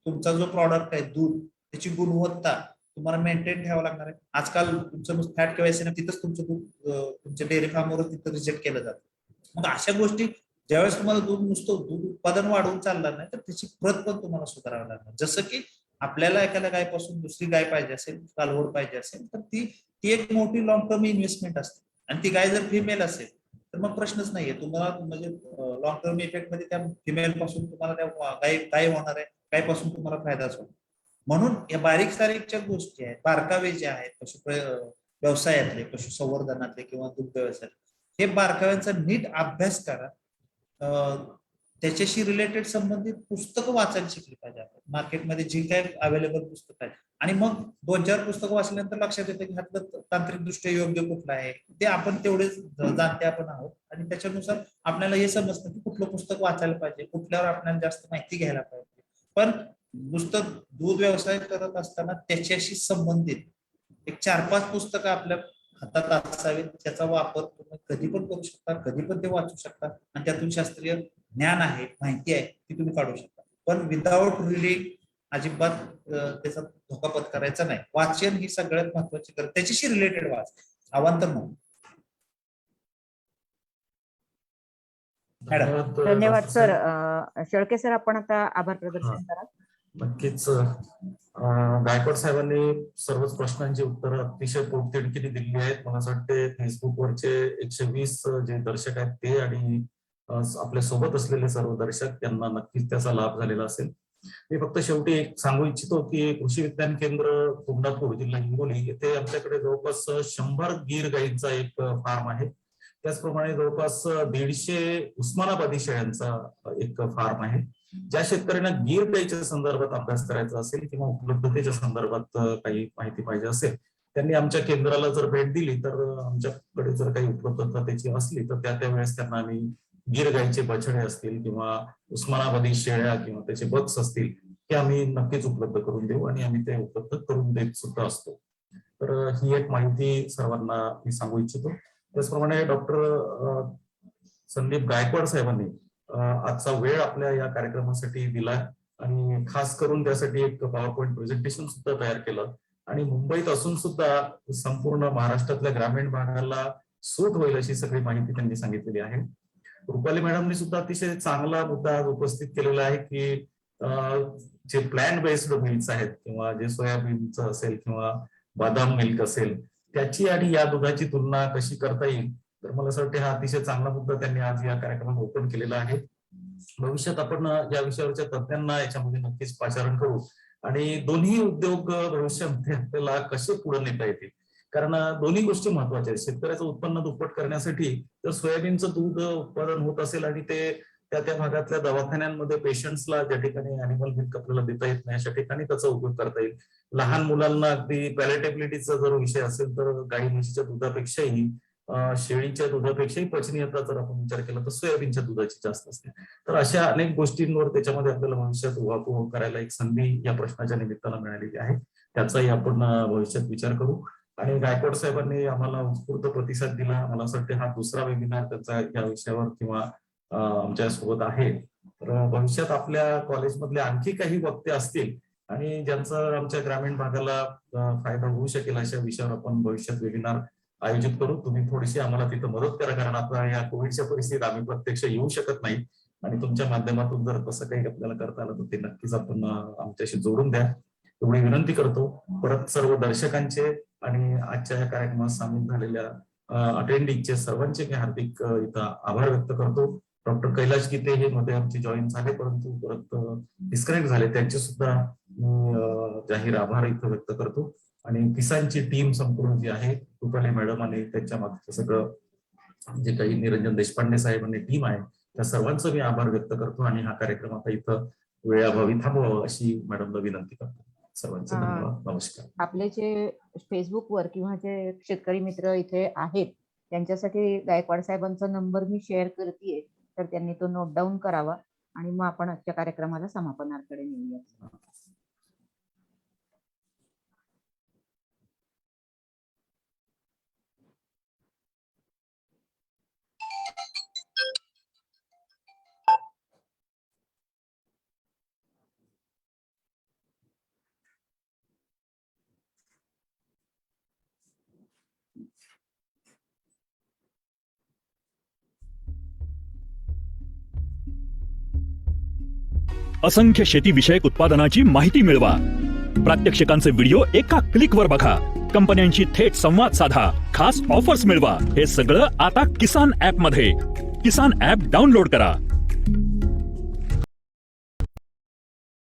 तुमचा जो प्रॉडक्ट आहे दूध, त्याची गुणवत्ता तुम्हाला मेंटेन ठेवावं लागणार आहे. आजकाल तुमचं फॅट केवायसी तिथंच तुमचं दूध तुमच्या डेअरी फार्मवर तिथं रिजेक्ट केलं जातं. मग अशा गोष्टी ज्यावेळेस तुम्हाला नुसतं दूध उत्पादन वाढवून चालणार नाही, तर त्याची प्रत पण तुम्हाला सुधारावी लागणार. जसं की आपल्याला एखाद्या गायपासून दुसरी गाय पाहिजे असेल, कालवड पाहिजे असेल, तर ती एक मोठी लॉंग टर्म इन्व्हेस्टमेंट असते. आणि ती गाय जर फिमेल असेल तर मग प्रश्नच नाहीये. तुम्हाला म्हणजे लॉंग टर्म इफेक्ट मध्ये त्या फिमेल पासून तुम्हाला त्या गाय होणार आहे, गायपासून तुम्हाला फायदाच होतो. म्हणून या बारीक सारीकच्या गोष्टी आहेत, बारकावे जे आहेत पशु व्यवसायातले, पशुसंवर्धनातले किंवा दुग्ध व्यवसायातले, हे बारकाव्यांचा नीट अभ्यास करा. त्याच्याशी रिलेटेड संबंधित पुस्तकं वाचायला शिकली पाहिजे आपण. मार्केटमध्ये जी काय अवेलेबल पुस्तकं आहेत, आणि मग 2-4 पुस्तकं वाचल्यानंतर लक्षात येतं की ह्यातलं तांत्रिकदृष्ट्या योग्य कुठलं आहे ते आपण तेवढेच जाणते आपण आहोत. आणि त्याच्यानुसार आपल्याला हे समजतं की कुठलं पुस्तक वाचायला पाहिजे, कुठल्यावर आपल्याला जास्त माहिती घ्यायला पाहिजे. पण नुसतं दूध व्यवसाय करत असताना त्याच्याशी संबंधित एक 4-5 पुस्तकं आपल्या हातात असावीत. त्याचा वापर तुम्ही कधी पण करू शकता, कधी पण ते वाचू शकता, आणि त्यातून शास्त्रीय ज्ञान आहे, माहिती आहे ती तुम्ही काढू शकता. पण विदाउट रिडिंग अजिबात त्याचा धोका पत्करायचा नाही. वाचन ही सगळ्यात महत्वाची गरज, त्याच्याशी रिलेटेड वाच, अवांतर म्हणून.
धन्यवाद सर. शेळके सर, आपण आता आभार प्रदर्शन करा.
नक्कीच. गायकवाड साहेबांनी सर्वच प्रश्नांची उत्तरं अतिशय पोटतिडकीने दिली आहेत. मला असं वाटते फेसबुकवरचे 120 जे दर्शक आहेत ते आणि आपल्या सोबत असलेले सर्व दर्शक यांना नक्कीच त्याचा लाभ झालेला असेल. मी फक्त शेवटी एक सांगू इच्छितो की कृषी विज्ञान केंद्र कोंडापूर, जिल्हा हिंगोली येथे आमच्याकडे जवळपास 100 गीर गाईंचा एक फार्म आहे. त्याचप्रमाणे जवळपास 150 उस्मानाबादी शेळ्यांचा एक फार्म आहे. ज्या शेतकऱ्यांना गीर गाईच्या संदर्भात अभ्यास करायचा असेल किंवा उपलब्धतेच्या संदर्भात काही माहिती पाहिजे असेल, त्यांनी आमच्या केंद्राला जर भेट दिली तर आमच्याकडे जर काही उपलब्धता त्याची असली तर त्या वेळेस त्यांना आम्ही गीर गाईचे बछडे असतील किंवा उस्मानाबादी शेळ्या किंवा त्याचे बक्स असतील हे आम्ही नक्कीच उपलब्ध करून देऊ आणि आम्ही ते उपलब्ध करून देत सुद्धा असतो. तर ही एक माहिती सर्वांना मी सांगू इच्छितो. त्याचप्रमाणे डॉक्टर संदीप गायकवाड साहेबांनी आजचा वेळ आपल्या या कार्यक्रमासाठी दिला आणि खास करून त्यासाठी एक पॉवर पॉइंट प्रेझेंटेशन सुद्धा तयार केलं. आणि मुंबईत असून सुद्धा संपूर्ण महाराष्ट्रातल्या ग्रामीण भागाला सूट होईल अशी सगळी माहिती त्यांनी सांगितलेली आहे. रुपाली मॅडमनी सुद्धा अतिशय चांगला मुद्दा उपस्थित केलेला आहे की जे प्लॅन्ट बेस्ड मिल्क्स आहेत किंवा जे सोयाबीनचं असेल किंवा बदाम मिल्क असेल त्याची आणि या दुधाची तुलना कशी करता येईल. तर मला असं वाटतं हा अतिशय चांगला मुद्दा त्यांनी आज या कार्यक्रमात ओपन केलेला आहे. भविष्यात आपण या विषयावरच्या तज्ञांना याच्यामध्ये नक्कीच पाचारण करू आणि दोन्ही उद्योग भविष्यामध्ये आपल्याला कसे पुढे नेता येतील, कारण दोन्ही गोष्टी महत्वाच्या आहेत. शेतकऱ्याचं उत्पन्न दुप्पट करण्यासाठी जर सोयाबीनचं दूध उत्पादन होत असेल आणि ते त्या भागातल्या दवाखान्यांमध्ये पेशंट्सला ज्या ठिकाणी अॅनिमल मिल्क आपल्याला देता येत नाही अशा ठिकाणी त्याचा उपयोग करता येईल. लहान मुलांना अगदी पॅलेटेबिलिटीचा जर विषय असेल तर गाई म्हशीच्या दुधापेक्षाही शेळीच्या दुधापेक्षाही पचनीयता जर आपण विचार केला तर सोयाबीनच्या दुधाची जास्त असते. तर अशा अनेक गोष्टींवर त्याच्यामध्ये आपल्याला भविष्यात उहापोह करायला एक संधी या प्रश्नाच्या निमित्तानं मिळालेली आहे. त्याचाही आपण भविष्यात विचार करू. आणि गायकवाड साहेबांनी आम्हाला उत्स्फूर्त प्रतिसाद दिला. मला असं वाटतं हा दुसरा वेबिनार त्यांचा या विषयावर किंवा आमच्या सोबत आहे. तर भविष्यात आपल्या कॉलेजमधले आणखी काही वक्ते असतील आणि ज्यांचा आमच्या ग्रामीण भागाला फायदा होऊ शकेल अशा विषयावर आपण भविष्यात वेबिनार आयोजित करू. तुम्ही थोडीशी आम्हाला तिथं मदत करा, कारण आता या कोविडच्या परिस्थितीत आम्ही प्रत्यक्ष येऊ शकत नाही आणि तुमच्या माध्यमातून जर तसं काही आपल्याला करता आलं तर ते नक्कीच आपण आमच्याशी जोडून द्या एवढी विनंती करतो. परत सर्व दर्शकांचे आणि आजच्या या कार्यक्रमात सामील झालेल्या अटेंडिंगचे सर्वांचे मी हार्दिक इथं आभार व्यक्त करतो. डॉक्टर कैलाश गीते हे मध्ये आमचे जॉईन झाले परंतु परत डिस्कनेक्ट झाले, त्यांचे सुद्धा मी जाहीर आभार इथं व्यक्त करतो. आणि किसानची टीम संपूर्ण जी आहे, रुपाली मॅडम आणि त्यांच्या मागचं सगळं जे काही निरंजन देशपांडे साहेब आणि टीम आहे, त्या सर्वांचं मी आभार व्यक्त करतो. आणि हा कार्यक्रम आता इथं वेळाभावी थांबवावा अशी मॅडमला विनंती करतो. सर्वांचे धन्यवाद. नमस्कार.
आपले जे फेसबुकवर किंवा जे शेतकरी मित्र इथे आहेत त्यांच्यासाठी गायकवाड साहेबांचा नंबर मी शेअर करतेय, तर त्यांनी तो नोट डाऊन करावा आणि मग आपण आजच्या कार्यक्रमाला समापनाकडे नेऊया.
असंख्य शेती विषयक उत्पादनाची माहिती मिळवा. प्रात्यक्षिकांचे व्हिडिओ एका क्लिकवर बघा. कंपन्यांशी थेट संवाद साधा. खास ऑफर्स मिळवा. हे सगळं आता किसान ऍप मध्ये. किसान ऍप डाउनलोड करा.